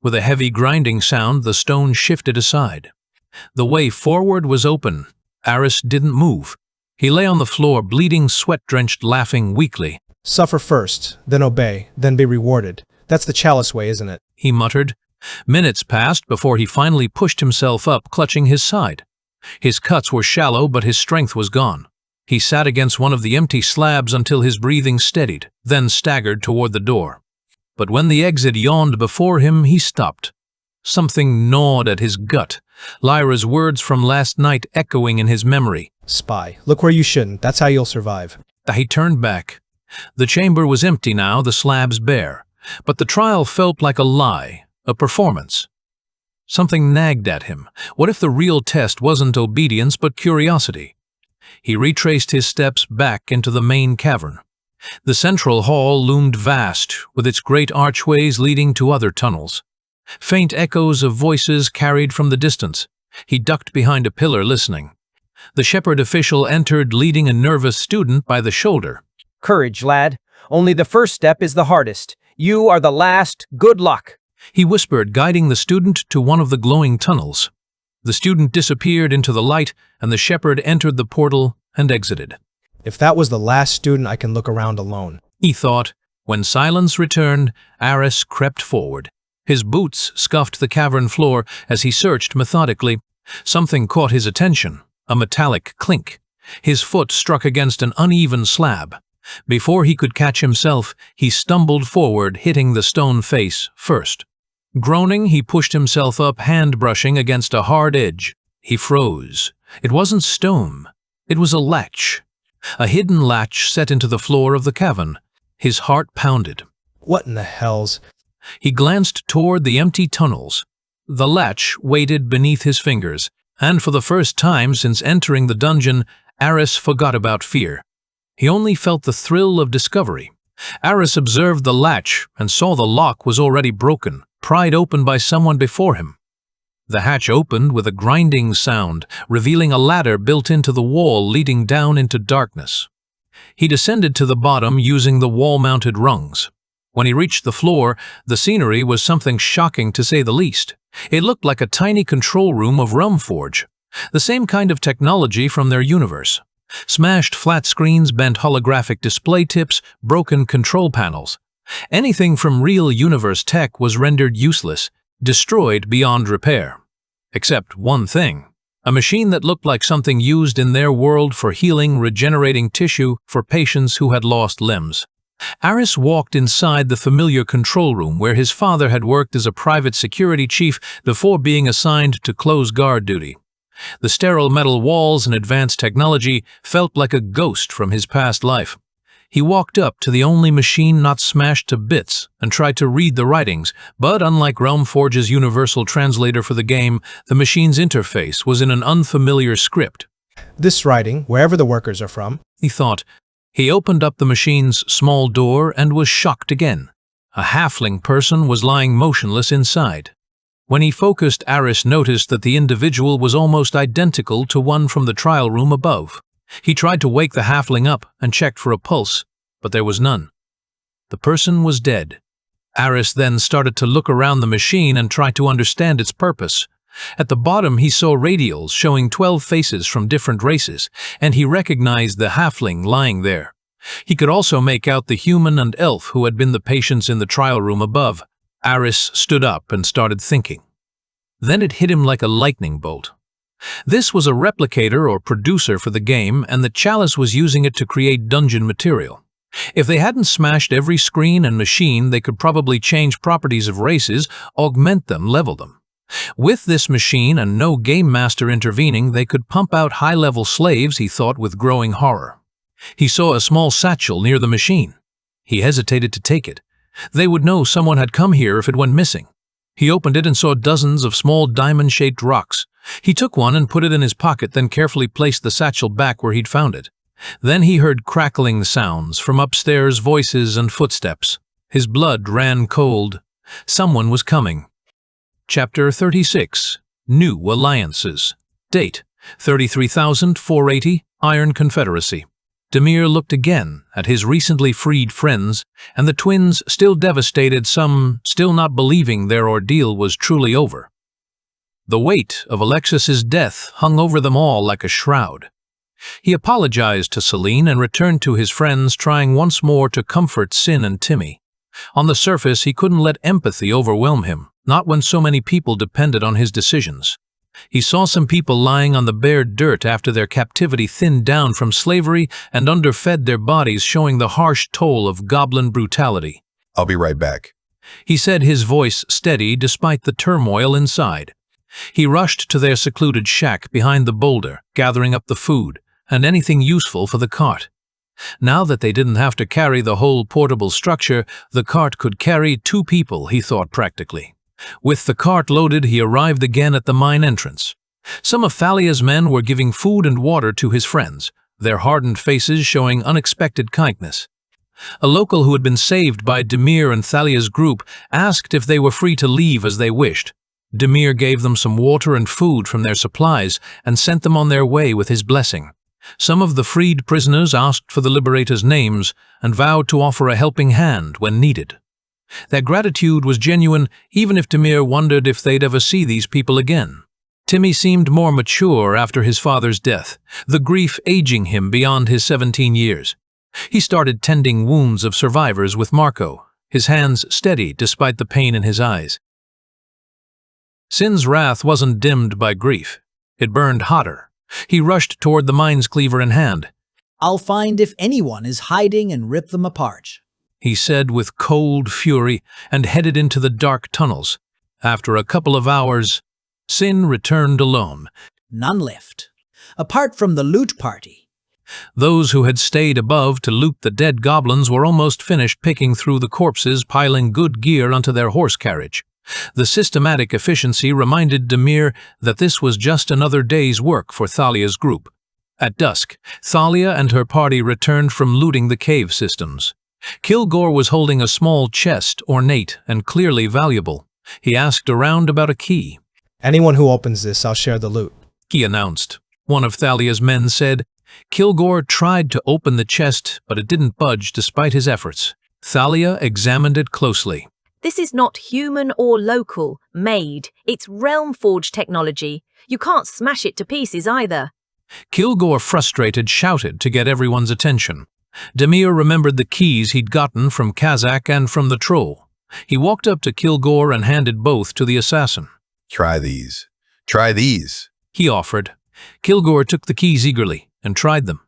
With a heavy grinding sound, the stone shifted aside. The way forward was open. Aris didn't move. He lay on the floor, bleeding, sweat-drenched, laughing weakly. Suffer first, then obey, then be rewarded. That's the chalice way, isn't it? He muttered. Minutes passed before he finally pushed himself up, clutching his side. His cuts were shallow, but his strength was gone. He sat against one of the empty slabs until his breathing steadied, then staggered toward the door. But when the exit yawned before him, he stopped. Something gnawed at his gut, Lyra's words from last night echoing in his memory. Spy, look where you shouldn't. That's how you'll survive. He turned back. The chamber was empty now, the slabs bare. But the trial felt like a lie, a performance. Something nagged at him. What if the real test wasn't obedience but curiosity? He retraced his steps back into the main cavern. The central hall loomed vast, with its great archways leading to other tunnels. Faint echoes of voices carried from the distance. He ducked behind a pillar listening. The shepherd official entered, leading a nervous student by the shoulder. Courage, lad. Only the first step is the hardest. You are the last. Good luck, he whispered, guiding the student to one of the glowing tunnels. The student disappeared into the light, and the shepherd entered the portal and exited. If that was the last student, I can look around alone, he thought. When silence returned, Aris crept forward. His boots scuffed the cavern floor as he searched methodically. Something caught his attention, a metallic clink. His foot struck against an uneven slab. Before he could catch himself, he stumbled forward, hitting the stone face first. Groaning, he pushed himself up, hand brushing against a hard edge. He froze. It wasn't stone. It was a latch. A hidden latch set into the floor of the cavern. His heart pounded. What in the hells? He glanced toward the empty tunnels. The latch waited beneath his fingers, and for the first time since entering the dungeon, Aris forgot about fear. He only felt the thrill of discovery. Aris observed the latch and saw the lock was already broken, pried open by someone before him. The hatch opened with a grinding sound, revealing a ladder built into the wall leading down into darkness. He descended to the bottom using the wall-mounted rungs. When he reached the floor, the scenery was something shocking to say the least. It looked like a tiny control room of Realmforge, the same kind of technology from their universe. Smashed flat screens, bent holographic display tips, broken control panels. Anything from real universe tech was rendered useless, destroyed beyond repair. Except one thing. A machine that looked like something used in their world for healing, regenerating tissue for patients who had lost limbs. Aris walked inside the familiar control room where his father had worked as a private security chief before being assigned to close guard duty. The sterile metal walls and advanced technology felt like a ghost from his past life. He walked up to the only machine not smashed to bits and tried to read the writings, but unlike Realmforge's universal translator for the game, the machine's interface was in an unfamiliar script. This writing, wherever the workers are from, he thought. He opened up the machine's small door and was shocked again. A halfling person was lying motionless inside. When he focused, Aris noticed that the individual was almost identical to one from the trial room above. He tried to wake the halfling up and checked for a pulse, but there was none. The person was dead. Aris then started to look around the machine and try to understand its purpose. At the bottom he saw radials showing 12 faces from different races, and he recognized the halfling lying there. He could also make out the human and elf who had been the patients in the trial room above. Aris stood up and started thinking. Then it hit him like a lightning bolt. This was a replicator or producer for the game, and the Chalice was using it to create dungeon material. If they hadn't smashed every screen and machine, they could probably change properties of races, augment them, level them. With this machine and no game master intervening, they could pump out high-level slaves, he thought with growing horror. He saw a small satchel near the machine. He hesitated to take it. They would know someone had come here if it went missing. He opened it and saw dozens of small diamond-shaped rocks. He took one and put it in his pocket, then carefully placed the satchel back where he'd found it. Then he heard crackling sounds from upstairs, voices and footsteps. His blood ran cold. Someone was coming. Chapter 36. New Alliances. Date: 33,480, Iron Confederacy. Demir looked again at his recently freed friends, and the twins, still devastated, some still not believing their ordeal was truly over. The weight of Alexis's death hung over them all like a shroud. He apologized to Celine and returned to his friends, trying once more to comfort Sin and Timmy. On the surface, he couldn't let empathy overwhelm him, not when so many people depended on his decisions. He saw some people lying on the bare dirt after their captivity thinned down from slavery and underfed their bodies, showing the harsh toll of goblin brutality. I'll be right back, he said, his voice steady despite the turmoil inside. He rushed to their secluded shack behind the boulder, gathering up the food and anything useful for the cart. Now that they didn't have to carry the whole portable structure, the cart could carry 2 people, he thought practically. With the cart loaded, he arrived again at the mine entrance. Some of Thalia's men were giving food and water to his friends, their hardened faces showing unexpected kindness. A local who had been saved by Demir and Thalia's group asked if they were free to leave as they wished. Demir gave them some water and food from their supplies and sent them on their way with his blessing. Some of the freed prisoners asked for the liberators' names and vowed to offer a helping hand when needed. Their gratitude was genuine, even if Demir wondered if they'd ever see these people again. Timmy seemed more mature after his father's death, the grief aging him beyond his 17 years. He started tending wounds of survivors with Marco, his hands steady despite the pain in his eyes. Sin's wrath wasn't dimmed by grief. It burned hotter. He rushed toward the mine's cleaver in hand. "I'll find if anyone is hiding and rip them apart," he said with cold fury, and headed into the dark tunnels. After a couple of hours, Sin returned alone. None left, apart from the loot party. Those who had stayed above to loot the dead goblins were almost finished picking through the corpses, piling good gear onto their horse carriage. The systematic efficiency reminded Demir that this was just another day's work for Thalia's group. At dusk, Thalia and her party returned from looting the cave systems. Kilgore was holding a small chest, ornate and clearly valuable. He asked around about a key. "Anyone who opens this, I'll share the loot," he announced. One of Thalia's men said. Kilgore tried to open the chest, but it didn't budge despite his efforts. Thalia examined it closely. This is not human or local, made. It's Realmforge technology. You can't smash it to pieces either. Kilgore, frustrated, shouted to get everyone's attention. Demir remembered the keys he'd gotten from Kazakh and from the troll. He walked up to Kilgore and handed both to the assassin. Try these. Try these, he offered. Kilgore took the keys eagerly and tried them.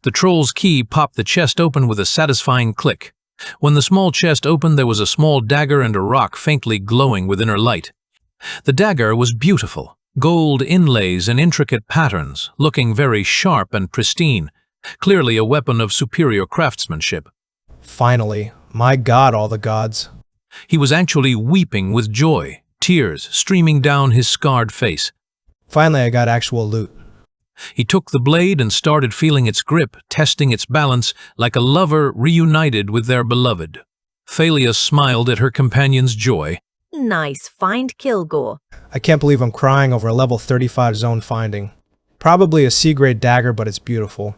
The troll's key popped the chest open with a satisfying click. When the small chest opened, there was a small dagger and a rock faintly glowing with inner light. The dagger was beautiful, gold inlays and intricate patterns, looking very sharp and pristine, clearly a weapon of superior craftsmanship. "Finally, my God, all the gods." He was actually weeping with joy, tears streaming down his scarred face. "Finally, I got actual loot." He took the blade and started feeling its grip, testing its balance, like a lover reunited with their beloved. Thalia smiled at her companion's joy. Nice find, Kilgore. "I can't believe I'm crying over a level 35 zone finding. Probably a C-grade dagger, but it's beautiful."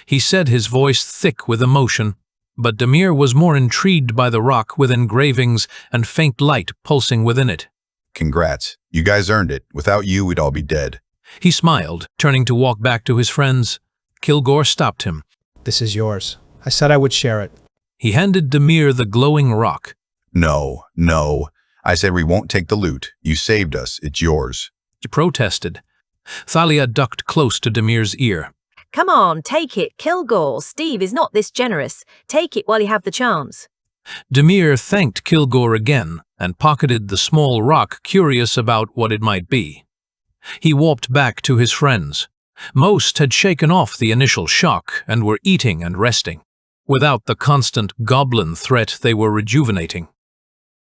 He said, his voice thick with emotion. But Demir was more intrigued by the rock with engravings and faint light pulsing within it. "Congrats. You guys earned it. Without you, we'd all be dead." He smiled, turning to walk back to his friends. Kilgore stopped him. "This is yours. I said I would share it." He handed Demir the glowing rock. No. I said we won't take the loot. You saved us. It's yours." He protested. Thalia ducked close to Demir's ear. Come on, take it, Kilgore. Steve is not this generous. Take it while you have the chance. Demir thanked Kilgore again and pocketed the small rock, curious about what it might be. He walked back to his friends. Most had shaken off the initial shock and were eating and resting. Without the constant goblin threat, they were rejuvenating.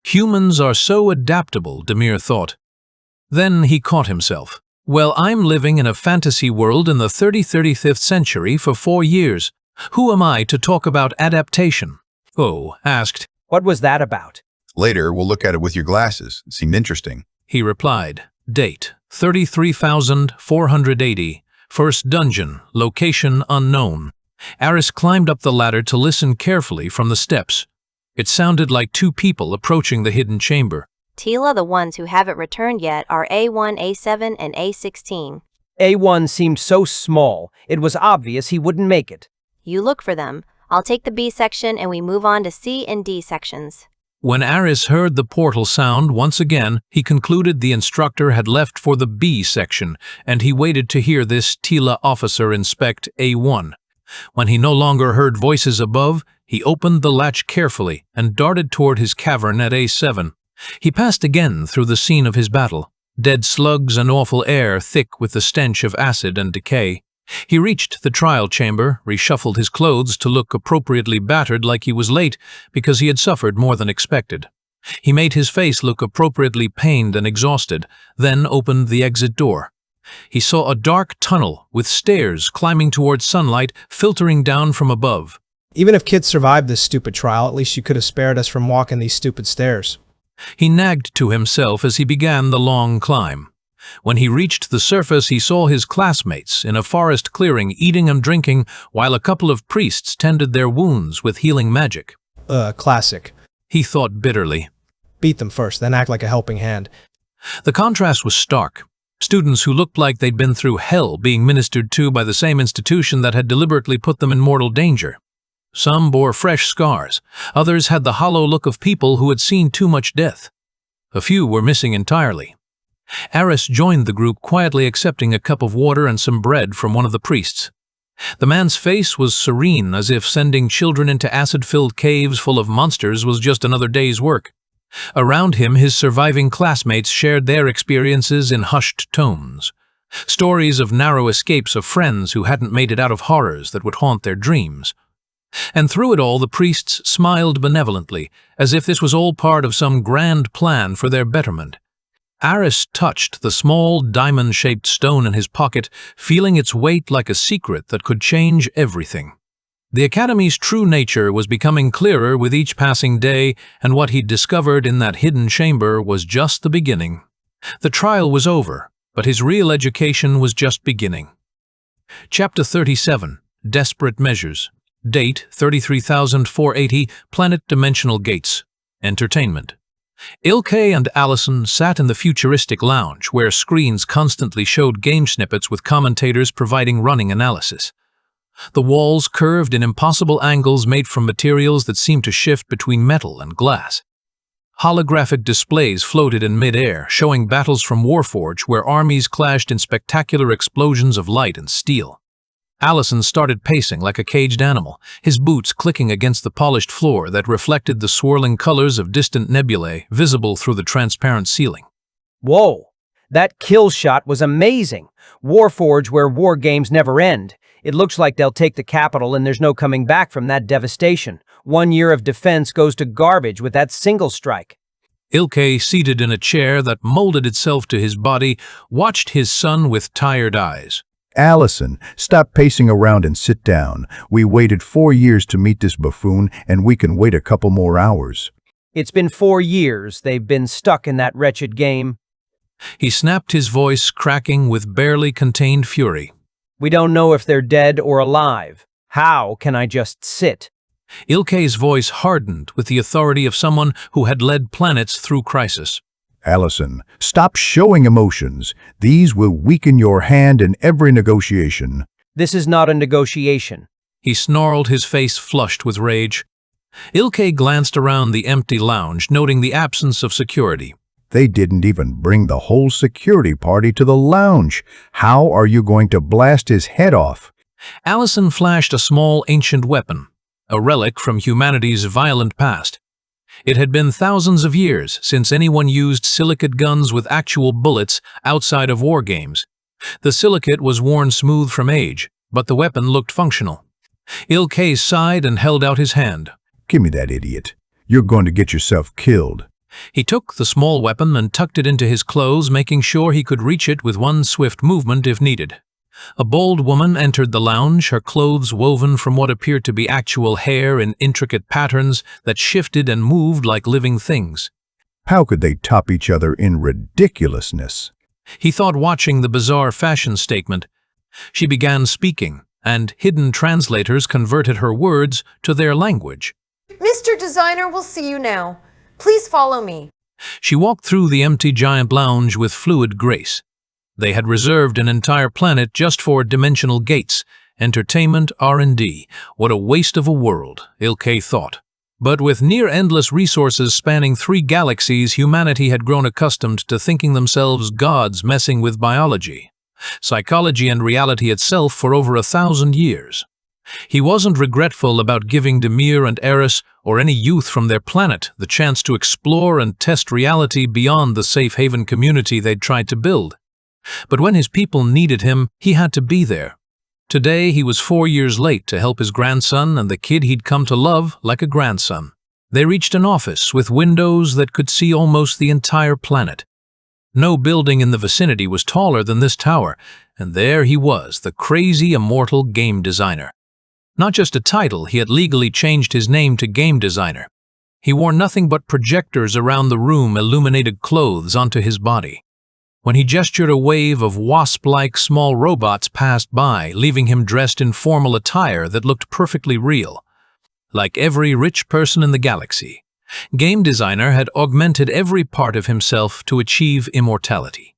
Humans are so adaptable, Demir thought. Then he caught himself. Well, I'm living in a fantasy world in the 35th century for 4 years. Who am I to talk about adaptation? Oh asked. What was that about? "Later, we'll look at it with your glasses. It seemed interesting." He replied. Date, 33,480. First dungeon, location unknown. Aris climbed up the ladder to listen carefully from the steps. It sounded like 2 people approaching the hidden chamber. Tila, the ones who haven't returned yet are A1, A7, and A16. A1 seemed so small, it was obvious he wouldn't make it. You look for them. I'll take the B section and we move on to C and D sections. When Aris heard the portal sound once again, he concluded the instructor had left for the B section, and he waited to hear this Tila officer inspect A1. When he no longer heard voices above, he opened the latch carefully and darted toward his cavern at A7. He passed again through the scene of his battle, dead slugs and awful air thick with the stench of acid and decay. He reached the trial chamber, reshuffled his clothes to look appropriately battered like he was late because he had suffered more than expected. He made his face look appropriately pained and exhausted, then opened the exit door. He saw a dark tunnel with stairs climbing towards sunlight filtering down from above. Even if kids survived this stupid trial, at least you could have spared us from walking these stupid stairs. He nagged to himself as he began the long climb. When he reached the surface, he saw his classmates in a forest clearing eating and drinking while a couple of priests tended their wounds with healing magic. Classic. He thought bitterly. Beat them first, then act like a helping hand. The contrast was stark. Students who looked like they'd been through hell being ministered to by the same institution that had deliberately put them in mortal danger. Some bore fresh scars. Others had the hollow look of people who had seen too much death. A few were missing entirely. Aris joined the group, quietly accepting a cup of water and some bread from one of the priests. The man's face was serene, as if sending children into acid-filled caves full of monsters was just another day's work. Around him, his surviving classmates shared their experiences in hushed tones. Stories of narrow escapes of friends who hadn't made it out of horrors that would haunt their dreams. And through it all, the priests smiled benevolently, as if this was all part of some grand plan for their betterment. Aris touched the small, diamond-shaped stone in his pocket, feeling its weight like a secret that could change everything. The Academy's true nature was becoming clearer with each passing day, and what he'd discovered in that hidden chamber was just the beginning. The trial was over, but his real education was just beginning. Chapter 37. Desperate Measures. Date 33,480, Planet Dimensional Gates. Entertainment. Ilkay and Allison sat in the futuristic lounge, where screens constantly showed game snippets with commentators providing running analysis. The walls curved in impossible angles made from materials that seemed to shift between metal and glass. Holographic displays floated in mid-air, showing battles from Warforge where armies clashed in spectacular explosions of light and steel. Allison started pacing like a caged animal, his boots clicking against the polished floor that reflected the swirling colors of distant nebulae visible through the transparent ceiling. Whoa! That kill shot was amazing! Warforge where war games never end. It looks like they'll take the capital and there's no coming back from that devastation. 1 year of defense goes to garbage with that single strike. Ilkay, seated in a chair that molded itself to his body, watched his son with tired eyes. Allison, stop pacing around and sit down. We waited 4 years to meet this buffoon, and we can wait a couple more hours. It's been 4 years they've been stuck in that wretched game. He snapped, his voice cracking with barely contained fury. We don't know if they're dead or alive. How can I just sit? Ilkay's voice hardened with the authority of someone who had led planets through crisis. Allison, stop showing emotions. These will weaken your hand in every negotiation. This is not a negotiation. He snarled, his face flushed with rage. Ilkay glanced around the empty lounge, noting the absence of security. They didn't even bring the whole security party to the lounge. How are you going to blast his head off? Allison flashed a small ancient weapon, a relic from humanity's violent past. It had been thousands of years since anyone used silicate guns with actual bullets outside of war games. The silicate was worn smooth from age, but the weapon looked functional. Ilkay sighed and held out his hand. Give me that, idiot. You're going to get yourself killed. He took the small weapon and tucked it into his clothes, making sure he could reach it with one swift movement if needed. A bold woman entered the lounge, her clothes woven from what appeared to be actual hair in intricate patterns that shifted and moved like living things. How could they top each other in ridiculousness? He thought, watching the bizarre fashion statement. She began speaking, and hidden translators converted her words to their language. Mr. Designer will see you now. Please follow me. She walked through the empty giant lounge with fluid grace. They had reserved an entire planet just for dimensional gates, entertainment, R&D. What a waste of a world, Ilkay thought. But with near-endless resources spanning 3 galaxies, humanity had grown accustomed to thinking themselves gods messing with biology, psychology, and reality itself for over 1,000 years. He wasn't regretful about giving Demir and Aris, or any youth from their planet, the chance to explore and test reality beyond the safe haven community they'd tried to build. But when his people needed him, he had to be there. Today, he was 4 years late to help his grandson and the kid he'd come to love like a grandson. They reached an office with windows that could see almost the entire planet. No building in the vicinity was taller than this tower, and there he was, the crazy, immortal game designer. Not just a title, he had legally changed his name to game designer. He wore nothing but projectors around the room, illuminated clothes onto his body. When he gestured, a wave of wasp-like small robots passed by, leaving him dressed in formal attire that looked perfectly real. Like every rich person in the galaxy, game designer had augmented every part of himself to achieve immortality.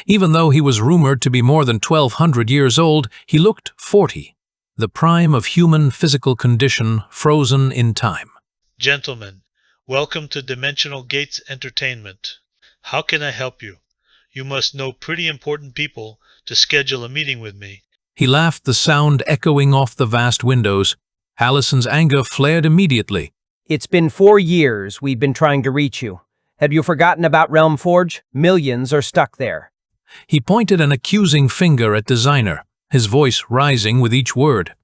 Even though he was rumored to be more than 1,200 years old, he looked 40, the prime of human physical condition frozen in time. Gentlemen, welcome to Dimensional Gates Entertainment. How can I help you? You must know pretty important people to schedule a meeting with me. He laughed, the sound echoing off the vast windows. Allison's anger flared immediately. It's been 4 years we've been trying to reach you. Have you forgotten about Realmforge? Millions are stuck there. He pointed an accusing finger at Designer, his voice rising with each word.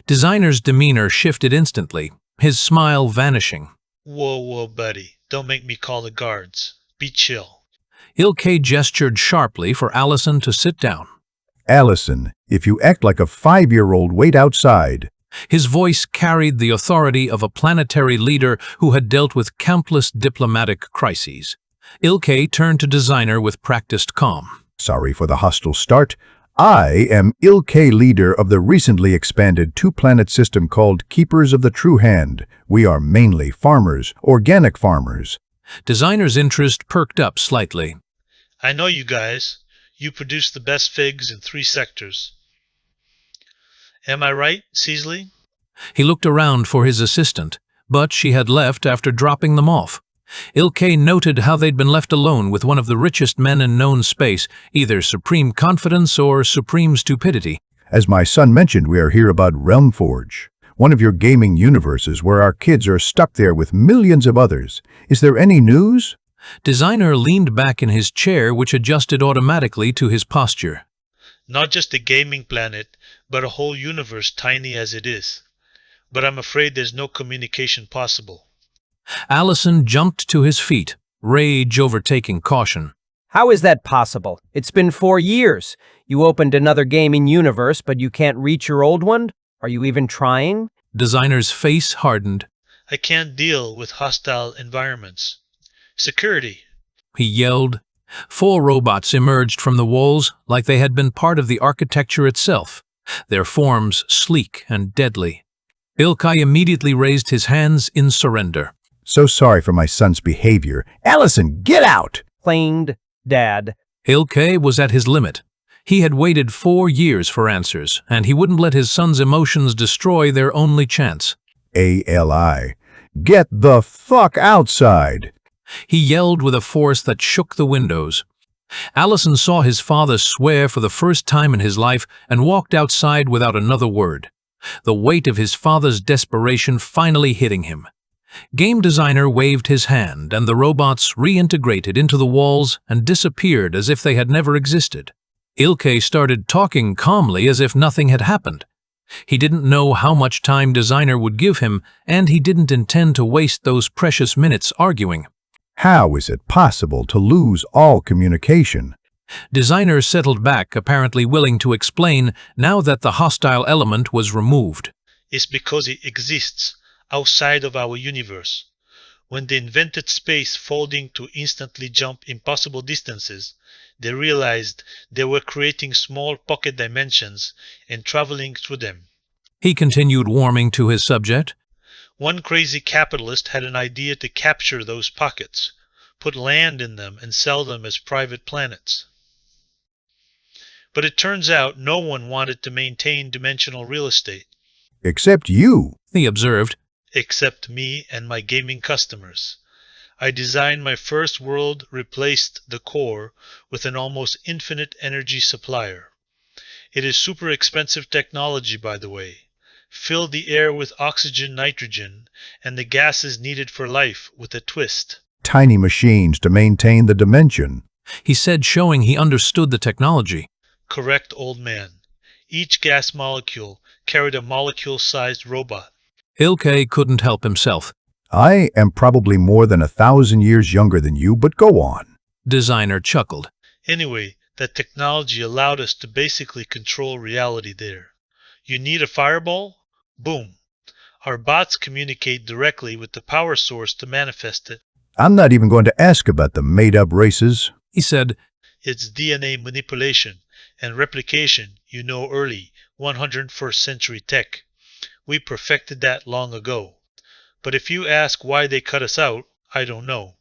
Designer's demeanor shifted instantly, his smile vanishing. Whoa, buddy. Don't make me call the guards. Be chill. Ilke gestured sharply for Allison to sit down. Allison, if you act like a 5-year-old, wait outside. His voice carried the authority of a planetary leader who had dealt with countless diplomatic crises. Ilke turned to Designer with practiced calm. Sorry for the hostile start. I am Ilke, leader of the recently expanded 2-planet system called Keepers of the True Hand. We are mainly farmers, organic farmers. Designer's interest perked up slightly. I know you guys. You produce the best figs in 3 sectors. Am I right, Ceasley? He looked around for his assistant, but she had left after dropping them off. Ilke noted how they'd been left alone with one of the richest men in known space, either supreme confidence or supreme stupidity. As my son mentioned, we are here about Realmforge, one of your gaming universes where our kids are stuck there with millions of others. Is there any news? Designer leaned back in his chair, which adjusted automatically to his posture. Not just a gaming planet, but a whole universe, tiny as it is. But I'm afraid there's no communication possible. Allison jumped to his feet, rage overtaking caution. How is that possible? It's been 4 years. You opened another gaming universe, but you can't reach your old one? Are you even trying? Designer's face hardened. I can't deal with hostile environments. Security! He yelled. 4 robots emerged from the walls like they had been part of the architecture itself, their forms sleek and deadly. Ilke immediately raised his hands in surrender. So sorry for my son's behavior. Allison, get out! Claimed Dad. Ilke was at his limit. He had waited 4 years for answers, and he wouldn't let his son's emotions destroy their only chance. ALI, get the fuck outside! He yelled with a force that shook the windows. Allison saw his father swear for the first time in his life and walked outside without another word, the weight of his father's desperation finally hitting him. Game Designer waved his hand, and the robots reintegrated into the walls and disappeared as if they had never existed. Ilke started talking calmly as if nothing had happened. He didn't know how much time Designer would give him, and he didn't intend to waste those precious minutes arguing. How is it possible to lose all communication? Designer settled back, apparently willing to explain now that the hostile element was removed. It's because it exists outside of our universe. When they invented space folding to instantly jump impossible distances, they realized they were creating small pocket dimensions and traveling through them. He continued, warming to his subject. One crazy capitalist had an idea to capture those pockets, put land in them, and sell them as private planets. But it turns out no one wanted to maintain dimensional real estate. Except you, he observed. Except me and my gaming customers. I designed my first world, replaced the core with an almost infinite energy supplier. It is super expensive technology, by the way. Fill the air with oxygen, nitrogen, and the gases needed for life with a twist. Tiny machines to maintain the dimension, he said, showing he understood the technology. Correct, old man. Each gas molecule carried a molecule-sized robot. Ilke couldn't help himself. I am probably more than 1,000 years younger than you, but go on. Designer chuckled. Anyway, that technology allowed us to basically control reality there. You need a fireball? Boom. Our bots communicate directly with the power source to manifest it. I'm not even going to ask about the made-up races. He said, It's DNA manipulation and replication, early 101st century tech. We perfected that long ago. But if you ask why they cut us out, I don't know.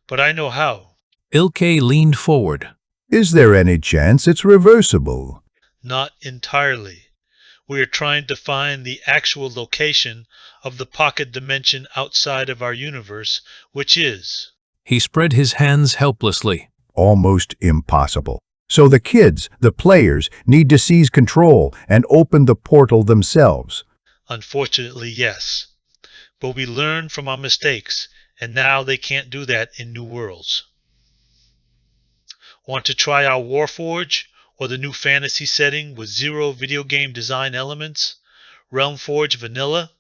But I know how. Ilke leaned forward. Is there any chance it's reversible? Not entirely. We are trying to find the actual location of the pocket dimension outside of our universe, which is... He spread his hands helplessly. Almost impossible. So the kids, the players, need to seize control and open the portal themselves. Unfortunately, yes. But we learn from our mistakes, and now they can't do that in New Worlds. Want to try our Warforge, or the new fantasy setting with 0 video game design elements? Realmforge Vanilla?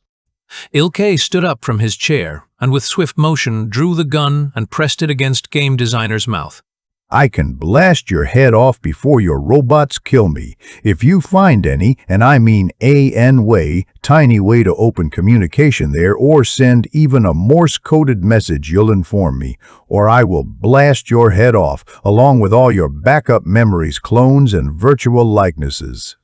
Ilke stood up from his chair and with swift motion drew the gun and pressed it against game designer's mouth. I can blast your head off before your robots kill me. If you find any, and I mean way, tiny way to open communication there, or send even a Morse-coded message, you'll inform me, or I will blast your head off, along with all your backup memories, clones, and virtual likenesses.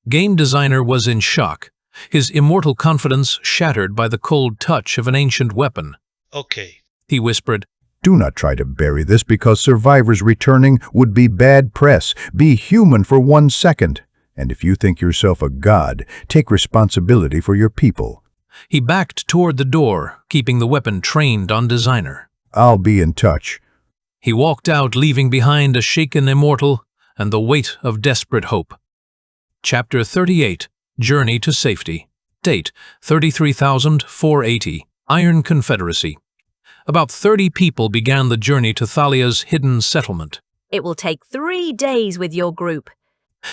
Game designer was in shock, his immortal confidence shattered by the cold touch of an ancient weapon. Okay, he whispered. Do not try to bury this because survivors returning would be bad press. Be human for 1 second. And if you think yourself a god, take responsibility for your people. He backed toward the door, keeping the weapon trained on designer. I'll be in touch. He walked out, leaving behind a shaken immortal and the weight of desperate hope. Chapter 38, Journey to Safety. Date, 33,480, Iron Confederacy. About 30 people began the journey to Thalia's hidden settlement. It will take 3 days with your group.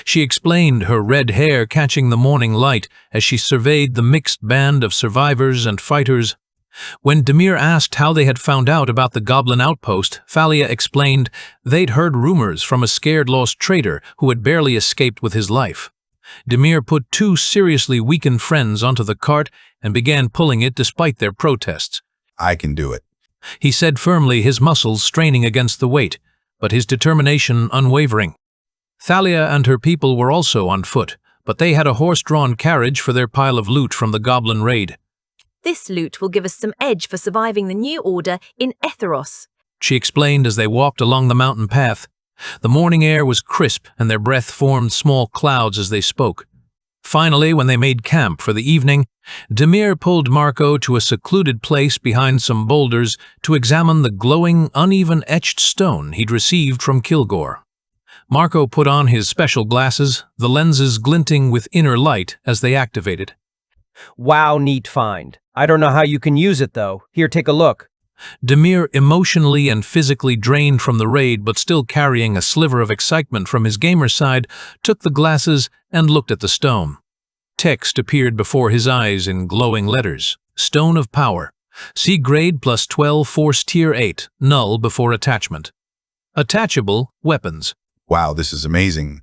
She explained, her red hair catching the morning light as she surveyed the mixed band of survivors and fighters. When Demir asked how they had found out about the goblin outpost, Thalia explained they'd heard rumors from a scared lost trader who had barely escaped with his life. Demir put 2 seriously weakened friends onto the cart and began pulling it despite their protests. I can do it, he said firmly, his muscles straining against the weight, but his determination unwavering. Thalia and her people were also on foot, but they had a horse-drawn carriage for their pile of loot from the goblin raid. This loot will give us some edge for surviving the new order in Etheros, she explained as they walked along the mountain path. The morning air was crisp and their breath formed small clouds as they spoke. Finally, when they made camp for the evening, Demir pulled Marco to a secluded place behind some boulders to examine the glowing, uneven etched stone he'd received from Kilgore. Marco put on his special glasses, the lenses glinting with inner light as they activated. Wow, neat find. I don't know how you can use it, though. Here, take a look. Demir, emotionally and physically drained from the raid but still carrying a sliver of excitement from his gamer side, took the glasses and looked at the stone. Text appeared before his eyes in glowing letters. Stone of Power. C grade plus 12 force tier 8, null before attachment. Attachable weapons. Wow, this is amazing.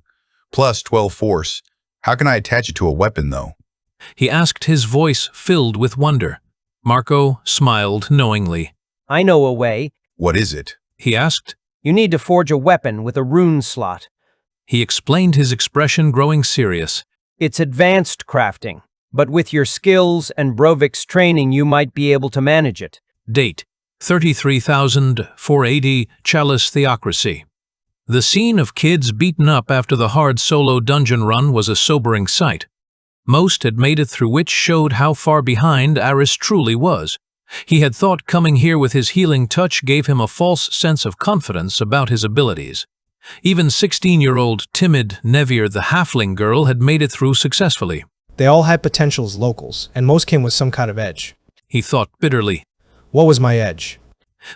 Plus 12 force. How can I attach it to a weapon, though? He asked, his voice filled with wonder. Marco smiled knowingly. I know a way. What is it? He asked. You need to forge a weapon with a rune slot. He explained, his expression growing serious. It's advanced crafting, but with your skills and Brovik's training you might be able to manage it. Date, 33,480, Chalice Theocracy. The scene of kids beaten up after the hard solo dungeon run was a sobering sight. Most had made it through, which showed how far behind Aris truly was. He had thought coming here with his healing touch gave him a false sense of confidence about his abilities. Even 16-year-old timid Nevir, the halfling girl, had made it through successfully. They all had potential as locals, and most came with some kind of edge. He thought bitterly. What was my edge?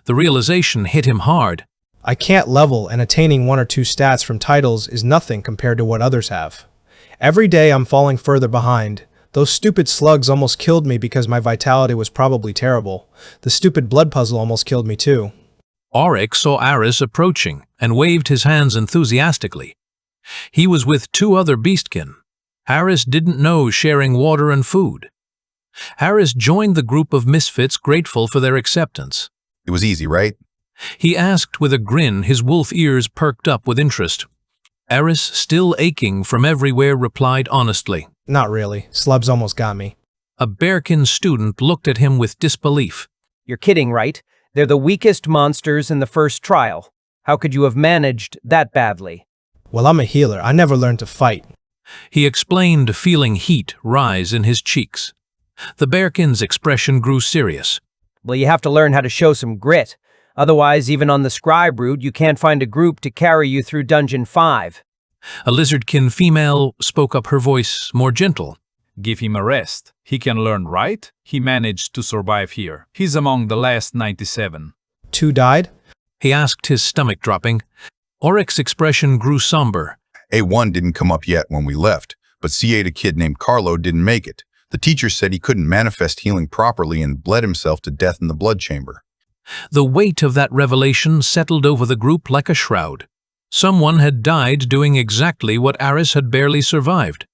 The realization hit him hard. I can't level, and attaining 1 or 2 stats from titles is nothing compared to what others have. Every day I'm falling further behind. Those stupid slugs almost killed me because my vitality was probably terrible. The stupid blood puzzle almost killed me too. Auric saw Aris approaching and waved his hands enthusiastically. He was with 2 other beastkin. Aris didn't know sharing water and food. Aris joined the group of misfits, grateful for their acceptance. It was easy, right? He asked with a grin, his wolf ears perked up with interest. Aris, still aching from everywhere, replied honestly. Not really. Slubs almost got me. A Bearkin student looked at him with disbelief. You're kidding, right? They're the weakest monsters in the first trial. How could you have managed that badly? Well, I'm a healer. I never learned to fight. He explained, feeling heat rise in his cheeks. The Bearkin's expression grew serious. Well, you have to learn how to show some grit. Otherwise, even on the scribe route, you can't find a group to carry you through Dungeon 5. A lizardkin female spoke up, her voice more gentle. Give him a rest. He can learn, right? He managed to survive here. He's among the last 97. 2 died? He asked, his stomach dropping. Oryx's expression grew somber. A1 didn't come up yet when we left, but C8, a kid named Carlo, didn't make it. The teacher said he couldn't manifest healing properly and bled himself to death in the blood chamber. The weight of that revelation settled over the group like a shroud. Someone had died doing exactly what Aris had barely survived.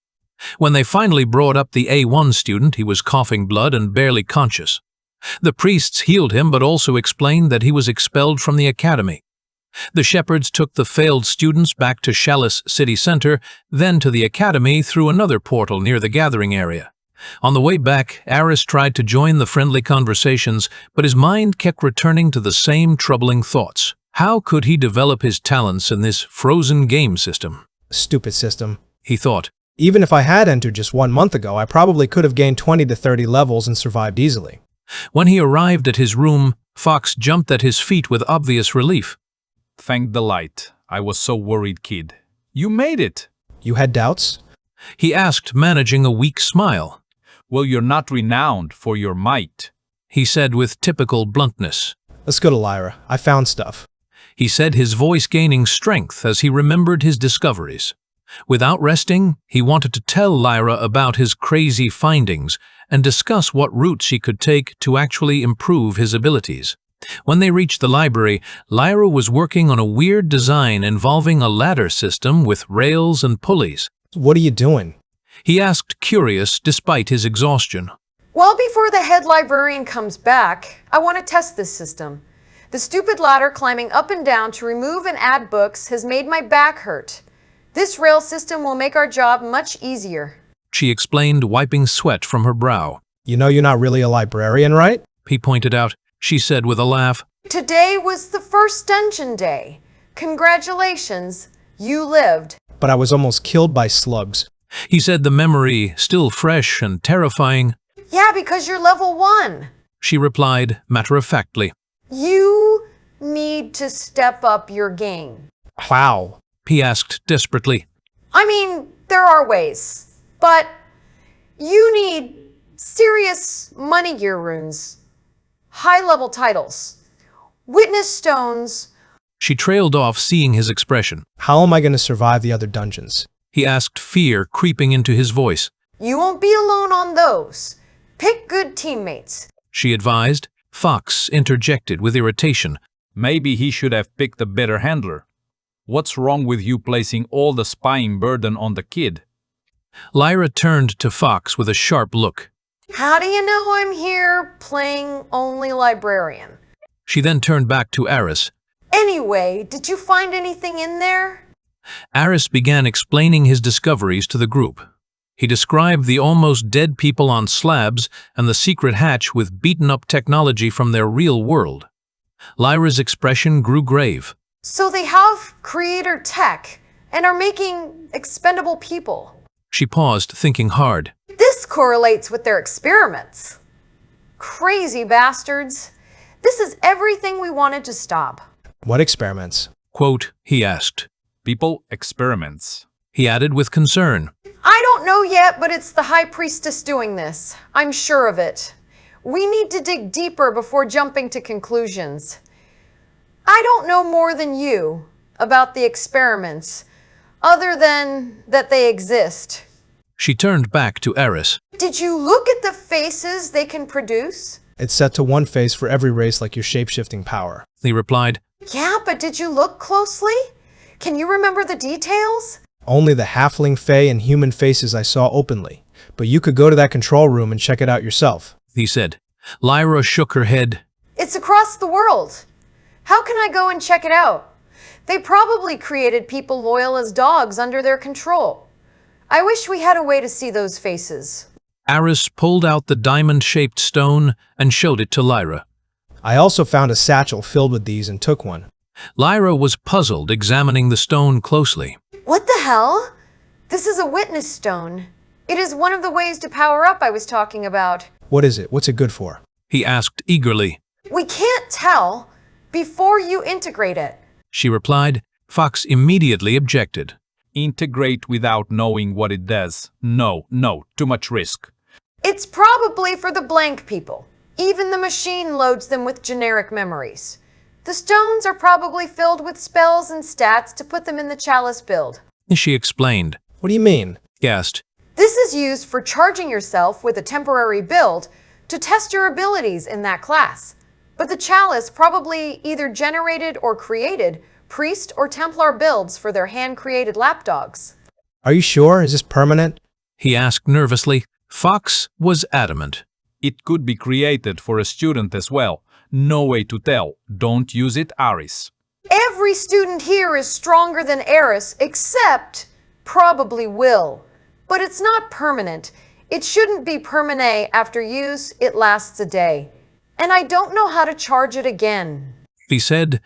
When they finally brought up the A1 student, he was coughing blood and barely conscious. The priests healed him, but also explained that he was expelled from the academy. The shepherds took the failed students back to Chalice City Center, then to the academy through another portal near the gathering area. On the way back, Aris tried to join the friendly conversations, but his mind kept returning to the same troubling thoughts. How could he develop his talents in this frozen game system? Stupid system, he thought. Even if I had entered just 1 month ago, I probably could have gained 20 to 30 levels and survived easily. When he arrived at his room, Fox jumped at his feet with obvious relief. Thank the light. I was so worried, kid. You made it. You had doubts? He asked, managing a weak smile. Well, you're not renowned for your might, he said with typical bluntness. Let's go to Lyra. I found stuff. He said, his voice gaining strength as he remembered his discoveries. Without resting, he wanted to tell Lyra about his crazy findings and discuss what routes he could take to actually improve his abilities. When they reached the library, Lyra was working on a weird design involving a ladder system with rails and pulleys. What are you doing? He asked, curious despite his exhaustion. Well, before the head librarian comes back, I want to test this system. The stupid ladder climbing up and down to remove and add books has made my back hurt. This rail system will make our job much easier, she explained, wiping sweat from her brow. You know you're not really a librarian, right? He pointed out, she said with a laugh. Today was the first dungeon day. Congratulations, you lived. But I was almost killed by slugs. He said, the memory still fresh and terrifying. Yeah, because you're level 1. She replied, matter-of-factly. You need to step up your game. How? He asked desperately. I mean, there are ways, but you need serious money gear runes, high-level titles, witness stones. She trailed off, seeing his expression. How am I going to survive the other dungeons? He asked, fear creeping into his voice. You won't be alone on those. Pick good teammates, she advised. Fox interjected with irritation. Maybe he should have picked a better handler. What's wrong with you placing all the spying burden on the kid? Lyra turned to Fox with a sharp look. How do you know I'm here playing only librarian? She then turned back to Aris. Anyway, did you find anything in there? Aris began explaining his discoveries to the group. He described the almost dead people on slabs and the secret hatch with beaten-up technology from their real world. Lyra's expression grew grave. So they have creator tech and are making expendable people. She paused, thinking hard. This correlates with their experiments. Crazy bastards. This is everything we wanted to stop. What experiments? Quote, he asked. People experiments, he added with concern. I don't know yet, but it's the High Priestess doing this. I'm sure of it. We need to dig deeper before jumping to conclusions. I don't know more than you about the experiments, other than that they exist. She turned back to Aris. Did you look at the faces they can produce? It's set to one face for every race like your shape-shifting power. He replied. Yeah, but did you look closely? Can you remember the details? Only the halfling, fae, and human faces I saw openly. But you could go to that control room and check it out yourself, he said. Lyra shook her head. It's across the world. How can I go and check it out? They probably created people loyal as dogs under their control. I wish we had a way to see those faces. Aris pulled out the diamond-shaped stone and showed it to Lyra. I also found a satchel filled with these and took one. Lyra was puzzled, examining the stone closely. What the hell? This is a witness stone. It is one of the ways to power up I was talking about. What is it? What's it good for? He asked eagerly. We can't tell before you integrate it. She replied. Fox immediately objected. Integrate without knowing what it does. No, too much risk. It's probably for the blank people. Even the machine loads them with generic memories. The stones are probably filled with spells and stats to put them in the chalice build. She explained. What do you mean? Gasped. This is used for charging yourself with a temporary build to test your abilities in that class. But the chalice probably either generated or created priest or Templar builds for their hand-created lapdogs. Are you sure? Is this permanent? He asked nervously. Fox was adamant. It could be created for a student as well. No way to tell. Don't use it, Aris. Every student here is stronger than Aris, except probably Will. But it's not permanent. It shouldn't be permanent after use. It lasts a day. And I don't know how to charge it again, he said.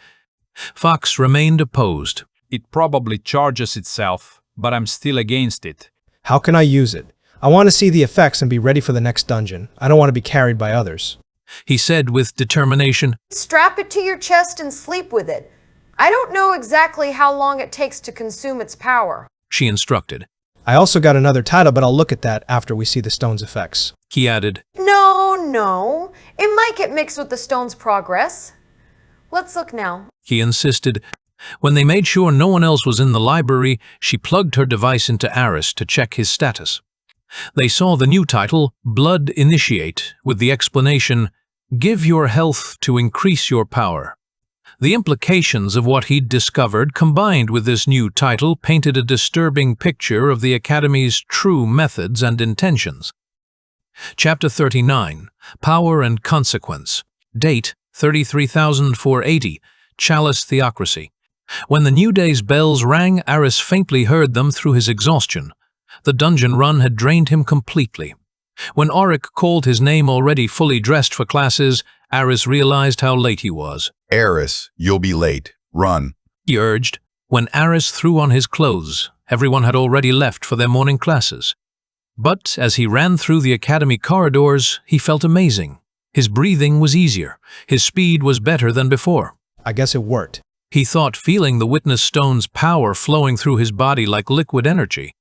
Fox remained opposed. It probably charges itself, but I'm still against it. How can I use it? I want to see the effects and be ready for the next dungeon. I don't want to be carried by others, he said with determination. Strap it to your chest and sleep with it. I don't know exactly how long it takes to consume its power, she instructed. I also got another title, but I'll look at that after we see the stone's effects, he added. No. It might get mixed with the stone's progress. Let's look now, he insisted. When they made sure no one else was in the library, she plugged her device into Aris to check his status. They saw the new title, Blood Initiate, with the explanation, Give your health to increase your power. The implications of what he'd discovered, combined with this new title, painted a disturbing picture of the Academy's true methods and intentions. Chapter 39, Power and Consequence. Date, 33,480, Chalice Theocracy. When the new day's bells rang, Aris faintly heard them through his exhaustion. The dungeon run had drained him completely. When Auric called his name already fully dressed for classes, Aris realized how late he was. Aris, you'll be late. Run, he urged. When Aris threw on his clothes, everyone had already left for their morning classes. But as he ran through the academy corridors, he felt amazing. His breathing was easier. His speed was better than before. I guess it worked, he thought, feeling the witness stone's power flowing through his body like liquid energy.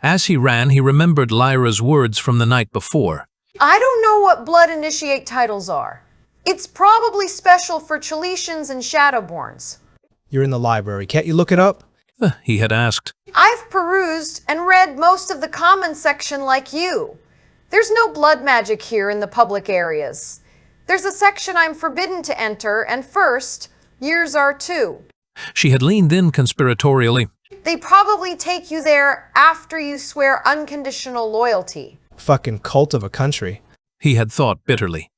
As he ran, he remembered Lyra's words from the night before. I don't know what Blood Initiate titles are. It's probably special for Chaletians and Shadowborns. You're in the library. Can't you look it up? He had asked. I've perused and read most of the common section like you. There's no blood magic here in the public areas. There's a section I'm forbidden to enter, and first, yours are too. She had leaned in conspiratorially. They probably take you there after you swear unconditional loyalty. Fucking cult of a country, he had thought bitterly.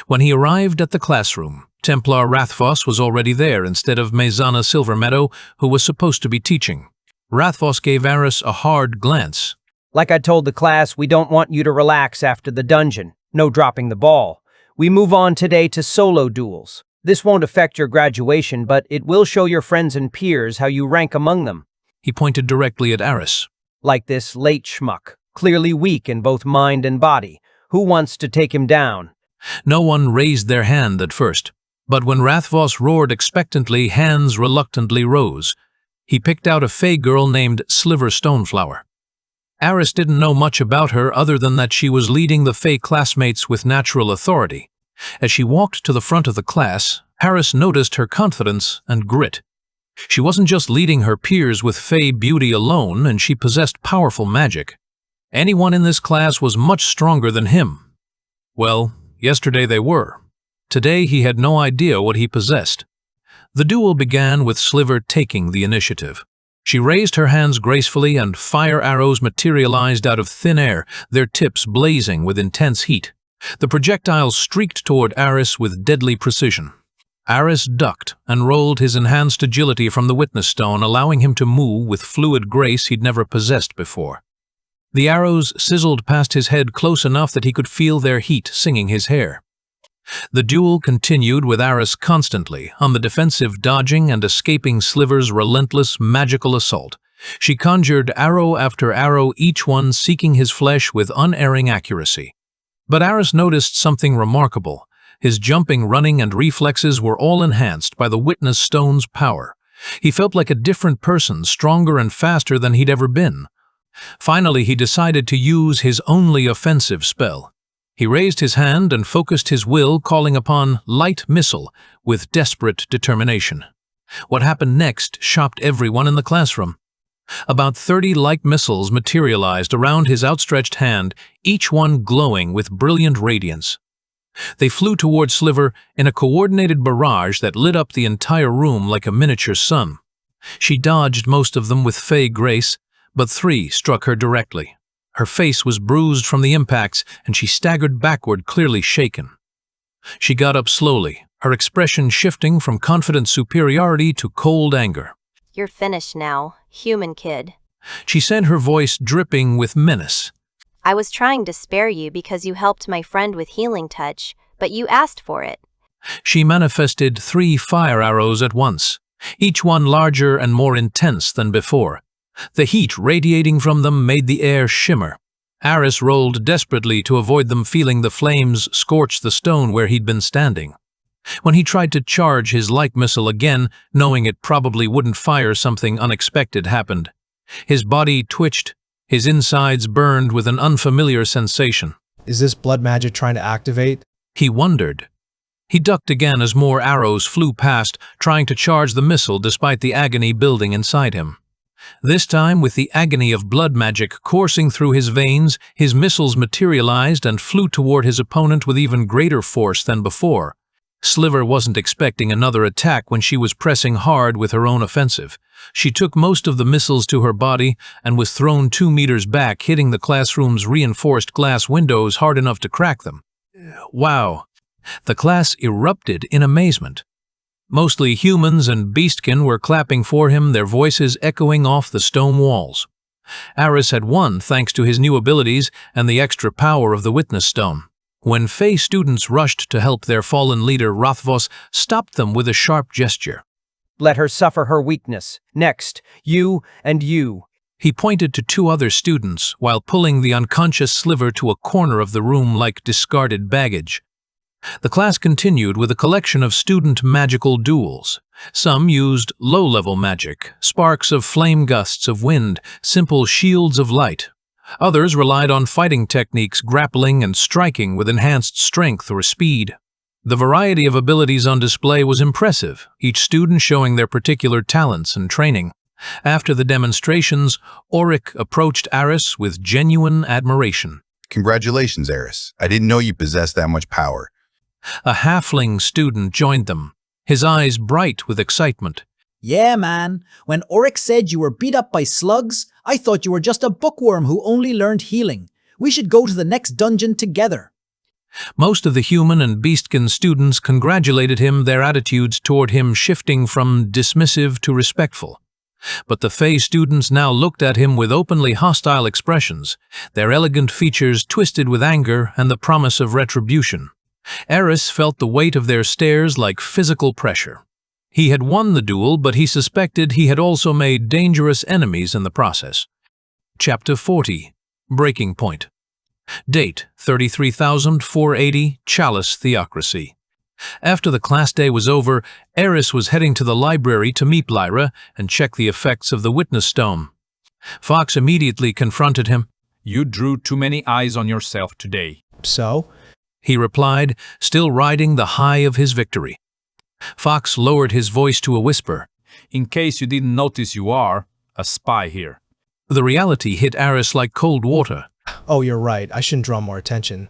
When he arrived at the classroom, Templar Rathvos was already there instead of Maisana Silvermeadow, who was supposed to be teaching. Rathvos gave Aris a hard glance. Like I told the class, we don't want you to relax after the dungeon. No dropping the ball. We move on today to solo duels. This won't affect your graduation, but it will show your friends and peers how you rank among them. He pointed directly at Aris. Like this late schmuck, clearly weak in both mind and body. Who wants to take him down? No one raised their hand at first, but when Rathvos roared expectantly, hands reluctantly rose. He picked out a fey girl named Sliver Stoneflower. Aris didn't know much about her other than that she was leading the fey classmates with natural authority. As she walked to the front of the class, Aris noticed her confidence and grit. She wasn't just leading her peers with fey beauty alone, and she possessed powerful magic. Anyone in this class was much stronger than him. Well, yesterday they were. Today he had no idea what he possessed. The duel began with Sliver taking the initiative. She raised her hands gracefully and fire arrows materialized out of thin air, their tips blazing with intense heat. The projectiles streaked toward Aris with deadly precision. Aris ducked and rolled his enhanced agility from the witness stone, allowing him to move with fluid grace he'd never possessed before. The arrows sizzled past his head close enough that he could feel their heat singing his hair. The duel continued with Aris constantly on the defensive, dodging and escaping Sliver's relentless magical assault. She conjured arrow after arrow, each one seeking his flesh with unerring accuracy. But Aris noticed something remarkable. His jumping, running, and reflexes were all enhanced by the witness stone's power. He felt like a different person, stronger and faster than he'd ever been. Finally, he decided to use his only offensive spell. He raised his hand and focused his will, calling upon Light Missile with desperate determination. What happened next shocked everyone in the classroom. About 30 light missiles materialized around his outstretched hand, each one glowing with brilliant radiance. They flew toward Sliver in a coordinated barrage that lit up the entire room like a miniature sun. She dodged most of them with fey grace, but 3 struck her directly. Her face was bruised from the impacts, and she staggered backward, clearly shaken. She got up slowly, her expression shifting from confident superiority to cold anger. You're finished now, human kid. She sent her voice dripping with menace. I was trying to spare you because you helped my friend with healing touch, but you asked for it. She manifested 3 fire arrows at once, each one larger and more intense than before. The heat radiating from them made the air shimmer. Aris rolled desperately to avoid them, feeling the flames scorch the stone where he'd been standing. When he tried to charge his light missile again, knowing it probably wouldn't fire, something unexpected happened. His body twitched, his insides burned with an unfamiliar sensation. Is this blood magic trying to activate? He wondered. He ducked again as more arrows flew past, trying to charge the missile despite the agony building inside him. This time, with the agony of blood magic coursing through his veins, his missiles materialized and flew toward his opponent with even greater force than before. Sliver wasn't expecting another attack when she was pressing hard with her own offensive. She took most of the missiles to her body and was thrown 2 meters back, hitting the classroom's reinforced glass windows hard enough to crack them. Wow! The class erupted in amazement. Mostly humans and beastkin were clapping for him, their voices echoing off the stone walls. Aris had won thanks to his new abilities and the extra power of the witness stone. When Fey students rushed to help, their fallen leader Rothvos stopped them with a sharp gesture. Let her suffer her weakness. Next, you and you. He pointed to 2 other students while pulling the unconscious Sliver to a corner of the room like discarded baggage. The class continued with a collection of student magical duels. Some used low-level magic, sparks of flame, gusts of wind, simple shields of light. Others relied on fighting techniques, grappling and striking with enhanced strength or speed. The variety of abilities on display was impressive, each student showing their particular talents and training. After the demonstrations, Auric approached Aris with genuine admiration. Congratulations, Aris. I didn't know you possessed that much power. A halfling student joined them, his eyes bright with excitement. Yeah, man. When Auric said you were beat up by slugs, I thought you were just a bookworm who only learned healing. We should go to the next dungeon together. Most of the human and beastkin students congratulated him, their attitudes toward him shifting from dismissive to respectful. But the Fey students now looked at him with openly hostile expressions, their elegant features twisted with anger and the promise of retribution. Aris felt the weight of their stares like physical pressure. He had won the duel, but he suspected he had also made dangerous enemies in the process. Chapter 40. Breaking Point. Date: 33,480, Chalice Theocracy. After the class day was over, Aris was heading to the library to meet Lyra and check the effects of the witness stone. Fox immediately confronted him. You drew too many eyes on yourself today. So? He replied, still riding the high of his victory. Fox lowered his voice to a whisper. In case you didn't notice, you are a spy here. The reality hit Aris like cold water. Oh, you're right. I shouldn't draw more attention.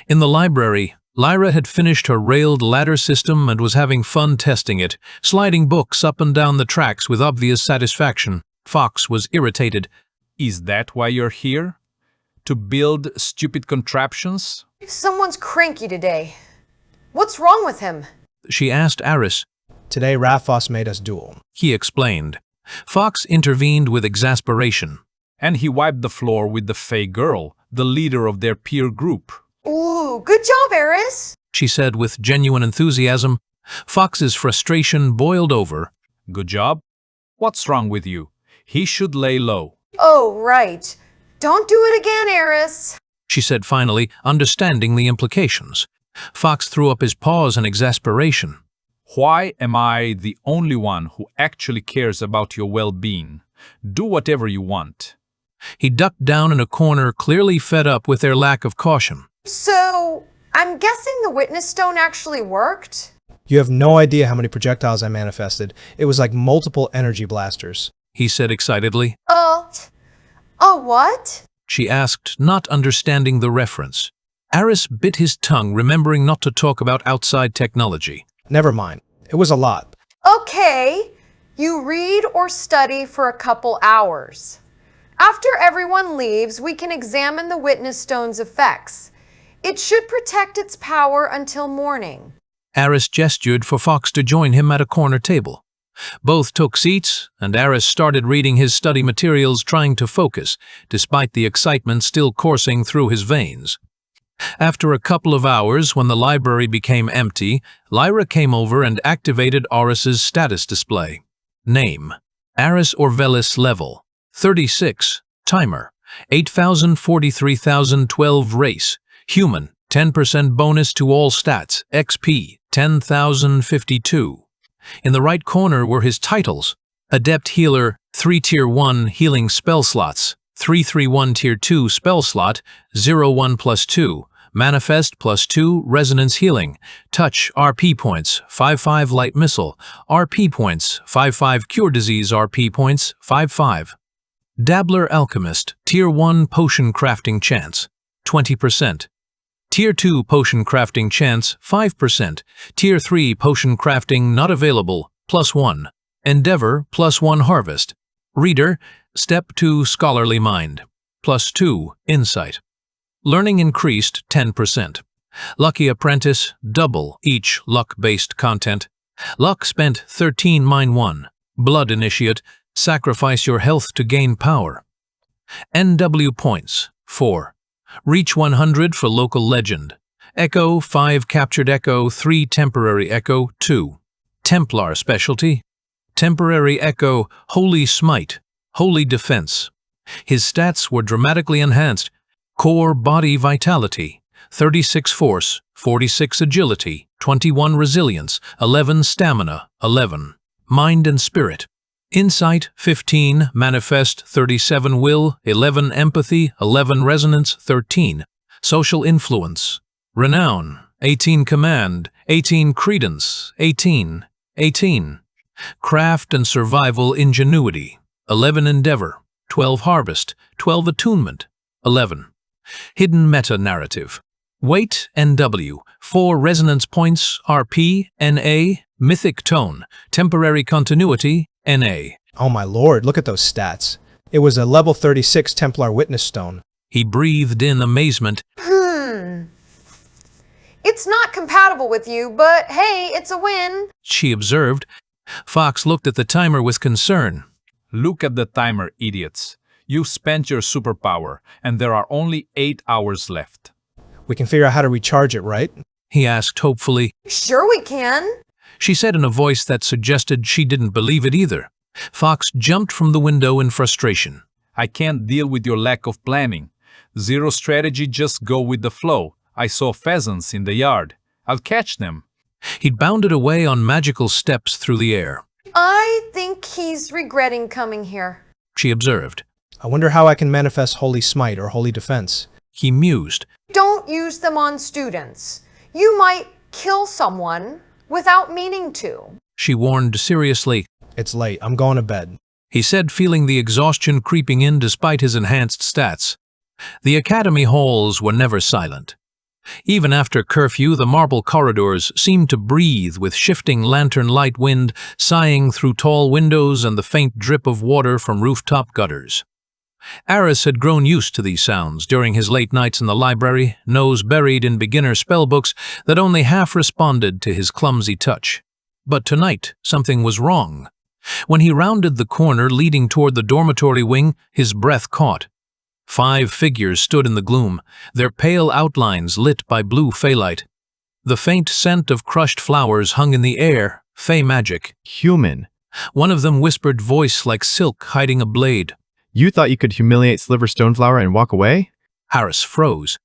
In the library, Lyra had finished her railed ladder system and was having fun testing it, sliding books up and down the tracks with obvious satisfaction. Fox was irritated. Is that why you're here? To build stupid contraptions? Someone's cranky today. What's wrong with him? She asked Aris. Today, Raphos made us duel. He explained. Fox intervened with exasperation. And he wiped the floor with the Fey girl, the leader of their peer group. Ooh, good job, Aris. She said with genuine enthusiasm. Fox's frustration boiled over. Good job? What's wrong with you? He should lay low. Oh, right. Don't do it again, Aris. She said finally, understanding the implications. Fox threw up his paws in exasperation. Why am I the only one who actually cares about your well-being? Do whatever you want. He ducked down in a corner, clearly fed up with their lack of caution. So, I'm guessing the witness stone actually worked? You have no idea how many projectiles I manifested. It was like multiple energy blasters. He said excitedly. What? She asked, not understanding the reference. Aris bit his tongue, remembering not to talk about outside technology. Never mind. It was a lot. Okay, you read or study for a couple hours. After everyone leaves, we can examine the witness stone's effects. It should protect its power until morning. Aris gestured for Fox to join him at a corner table. Both took seats, and Aris started reading his study materials, trying to focus, despite the excitement still coursing through his veins. After a couple of hours, when the library became empty, Lyra came over and activated Aris's status display. Name: Aris Orvelis. Level: 36. Timer: 8043,012. Race: Human. 10% bonus to all stats. XP: 10,052. In the right corner were his titles: Adept Healer, 3 Tier 1 Healing Spell Slots, 331 Tier 2 Spell Slot, 01+2, Manifest +2 Resonance Healing, Touch RP points, 55 Light Missile, RP points, 55 Cure Disease RP points, 55. Dabbler Alchemist, Tier 1 Potion Crafting Chance, 20%. Tier 2 Potion Crafting Chance, 5%. Tier 3 Potion Crafting Not Available, +1. Endeavor, +1 Harvest. Reader, Step 2 Scholarly Mind, +2 Insight. Learning increased 10%. Lucky Apprentice, double each luck-based content. Luck spent 13 Mine 1. Blood Initiate, sacrifice your health to gain power. NW points, 4. Reach 100 for local legend. Echo 5 Captured Echo 3 Temporary Echo 2. Templar Specialty. Temporary Echo Holy Smite, Holy Defense. His stats were dramatically enhanced. Core Body Vitality, 36 Force, 46 Agility, 21 Resilience, 11 Stamina, 11. Mind and Spirit. Insight, 15, Manifest, 37 Will, 11 Empathy, 11 Resonance, 13. Social Influence. Renown, 18 Command, 18 Credence, 18. Craft and Survival Ingenuity, 11 Endeavor, 12 Harvest, 12 Attunement, 11. Hidden Meta-Narrative. Weight, NW, 4 Resonance Points, RP, NA, Mythic Tone, Temporary Continuity, NA. Oh my lord, look at those stats. It was a level 36 Templar Witness Stone. He breathed in amazement. It's not compatible with you, but hey, it's a win. She observed. Fox looked at the timer with concern. Look at the timer, idiots. You've spent your superpower, and there are only 8 hours left. We can figure out how to recharge it, right? He asked hopefully. Sure we can. She said in a voice that suggested she didn't believe it either. Fox jumped from the window in frustration. I can't deal with your lack of planning. Zero strategy, just go with the flow. I saw pheasants in the yard. I'll catch them. He'd bounded away on magical steps through the air. I think he's regretting coming here. She observed. I wonder how I can manifest Holy Smite or Holy Defense. He mused. Don't use them on students. You might kill someone without meaning to. She warned seriously. It's late. I'm going to bed. He said, feeling the exhaustion creeping in despite his enhanced stats. The academy halls were never silent. Even after curfew, the marble corridors seemed to breathe with shifting lantern-light wind sighing through tall windows and the faint drip of water from rooftop gutters. Aris had grown used to these sounds during his late nights in the library, nose buried in beginner spellbooks that only half responded to his clumsy touch. But tonight, something was wrong. When he rounded the corner leading toward the dormitory wing, his breath caught. 5 figures stood in the gloom, their pale outlines lit by blue faylight. The faint scent of crushed flowers hung in the air, fey magic. Human. One of them whispered, voice like silk hiding a blade. You thought you could humiliate Sliver Stoneflower and walk away? Aris froze.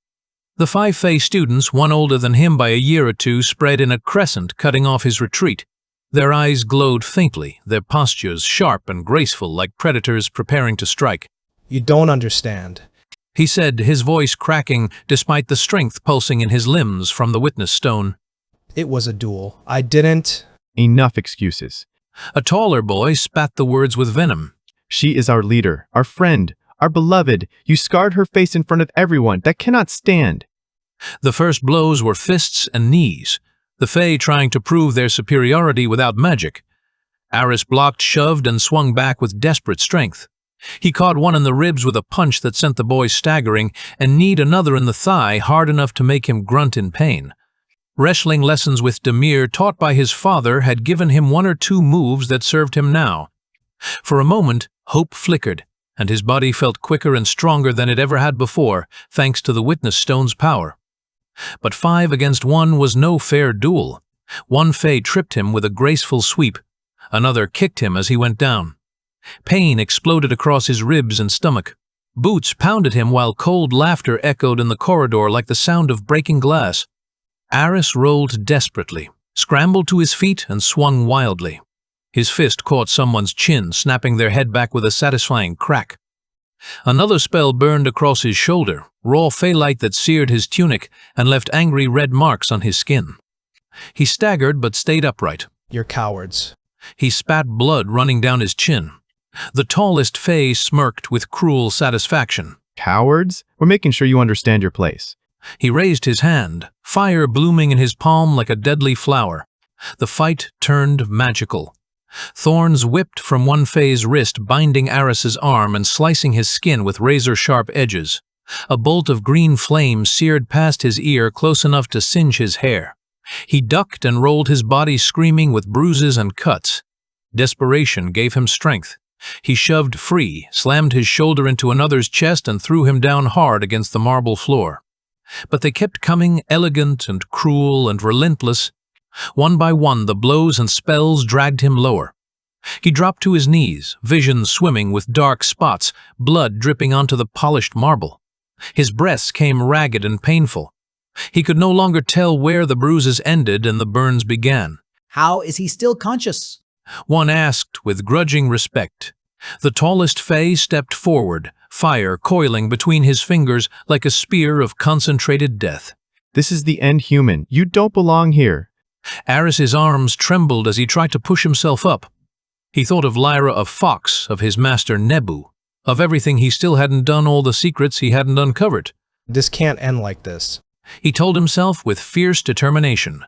The 5 fey students, one older than him by a year or two, spread in a crescent cutting off his retreat. Their eyes glowed faintly, their postures sharp and graceful like predators preparing to strike. You don't understand, he said, his voice cracking despite the strength pulsing in his limbs from the witness stone. It was a duel. I didn't... Enough excuses. A taller boy spat the words with venom. She is our leader, our friend, our beloved. You scarred her face in front of everyone. That cannot stand. The first blows were fists and knees, the Fae trying to prove their superiority without magic. Aris blocked, shoved, and swung back with desperate strength. He caught one in the ribs with a punch that sent the boy staggering, and kneed another in the thigh hard enough to make him grunt in pain. Wrestling lessons with Demir taught by his father had given him 1 or 2 moves that served him now. For a moment, hope flickered, and his body felt quicker and stronger than it ever had before, thanks to the witness stone's power. But 5 against 1 was no fair duel. One Fae tripped him with a graceful sweep. Another kicked him as he went down. Pain exploded across his ribs and stomach. Boots pounded him while cold laughter echoed in the corridor like the sound of breaking glass. Aris rolled desperately, scrambled to his feet, and swung wildly. His fist caught someone's chin, snapping their head back with a satisfying crack. Another spell burned across his shoulder, raw faylight that seared his tunic and left angry red marks on his skin. He staggered but stayed upright. You're cowards. He spat blood running down his chin. The tallest Fae smirked with cruel satisfaction. Cowards? We're making sure you understand your place. He raised his hand, fire blooming in his palm like a deadly flower. The fight turned magical. Thorns whipped from one Fae's wrist, binding Aris's arm and slicing his skin with razor-sharp edges. A bolt of green flame seared past his ear close enough to singe his hair. He ducked and rolled his body, screaming with bruises and cuts. Desperation gave him strength. He shoved free, slammed his shoulder into another's chest, and threw him down hard against the marble floor. But they kept coming, elegant and cruel and relentless. One by one, the blows and spells dragged him lower. He dropped to his knees, vision swimming with dark spots, blood dripping onto the polished marble. His breaths came ragged and painful. He could no longer tell where the bruises ended and the burns began. How is he still conscious? One asked with grudging respect. The tallest Fae stepped forward, fire coiling between his fingers like a spear of concentrated death. This is the end, human. You don't belong here. Aris's arms trembled as he tried to push himself up. He thought of Lyra, of Fox, of his master Nebu, of everything he still hadn't done, all the secrets he hadn't uncovered. This can't end like this, he told himself with fierce determination.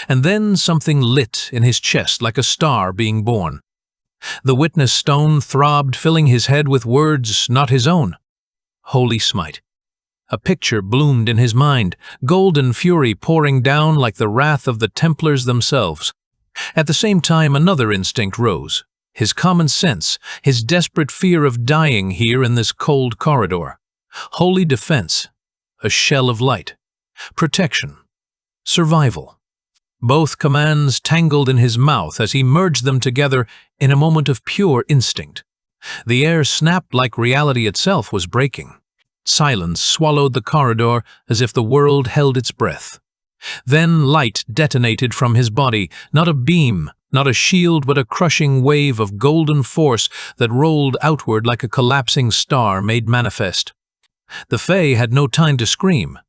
And then something lit in his chest like a star being born. The witness stone throbbed, filling his head with words not his own. Holy smite. A picture bloomed in his mind, golden fury pouring down like the wrath of the Templars themselves. At the same time, another instinct rose. His common sense, his desperate fear of dying here in this cold corridor. Holy defense. A shell of light. Protection. Survival. Both commands tangled in his mouth as he merged them together in a moment of pure instinct. The air snapped like reality itself was breaking. Silence swallowed the corridor as if the world held its breath. Then light detonated from his body, not a beam, not a shield, but a crushing wave of golden force that rolled outward like a collapsing star made manifest. The Fae had no time to scream.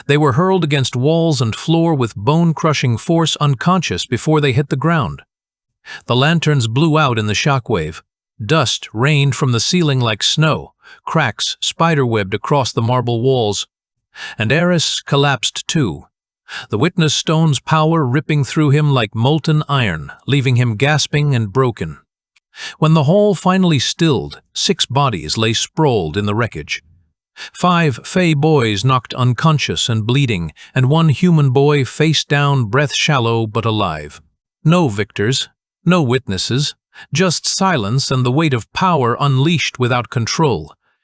They were hurled against walls and floor with bone-crushing force, unconscious before they hit the ground. The lanterns blew out in the shockwave. Dust rained from the ceiling like snow, cracks spiderwebbed across the marble walls. And Aris collapsed too, the witness stone's power ripping through him like molten iron, leaving him gasping and broken. When the hall finally stilled, 6 bodies lay sprawled in the wreckage. 5 Fey boys knocked unconscious and bleeding, and 1 human boy face down, breath shallow but alive. No victors, no witnesses, just silence and the weight of power unleashed without control,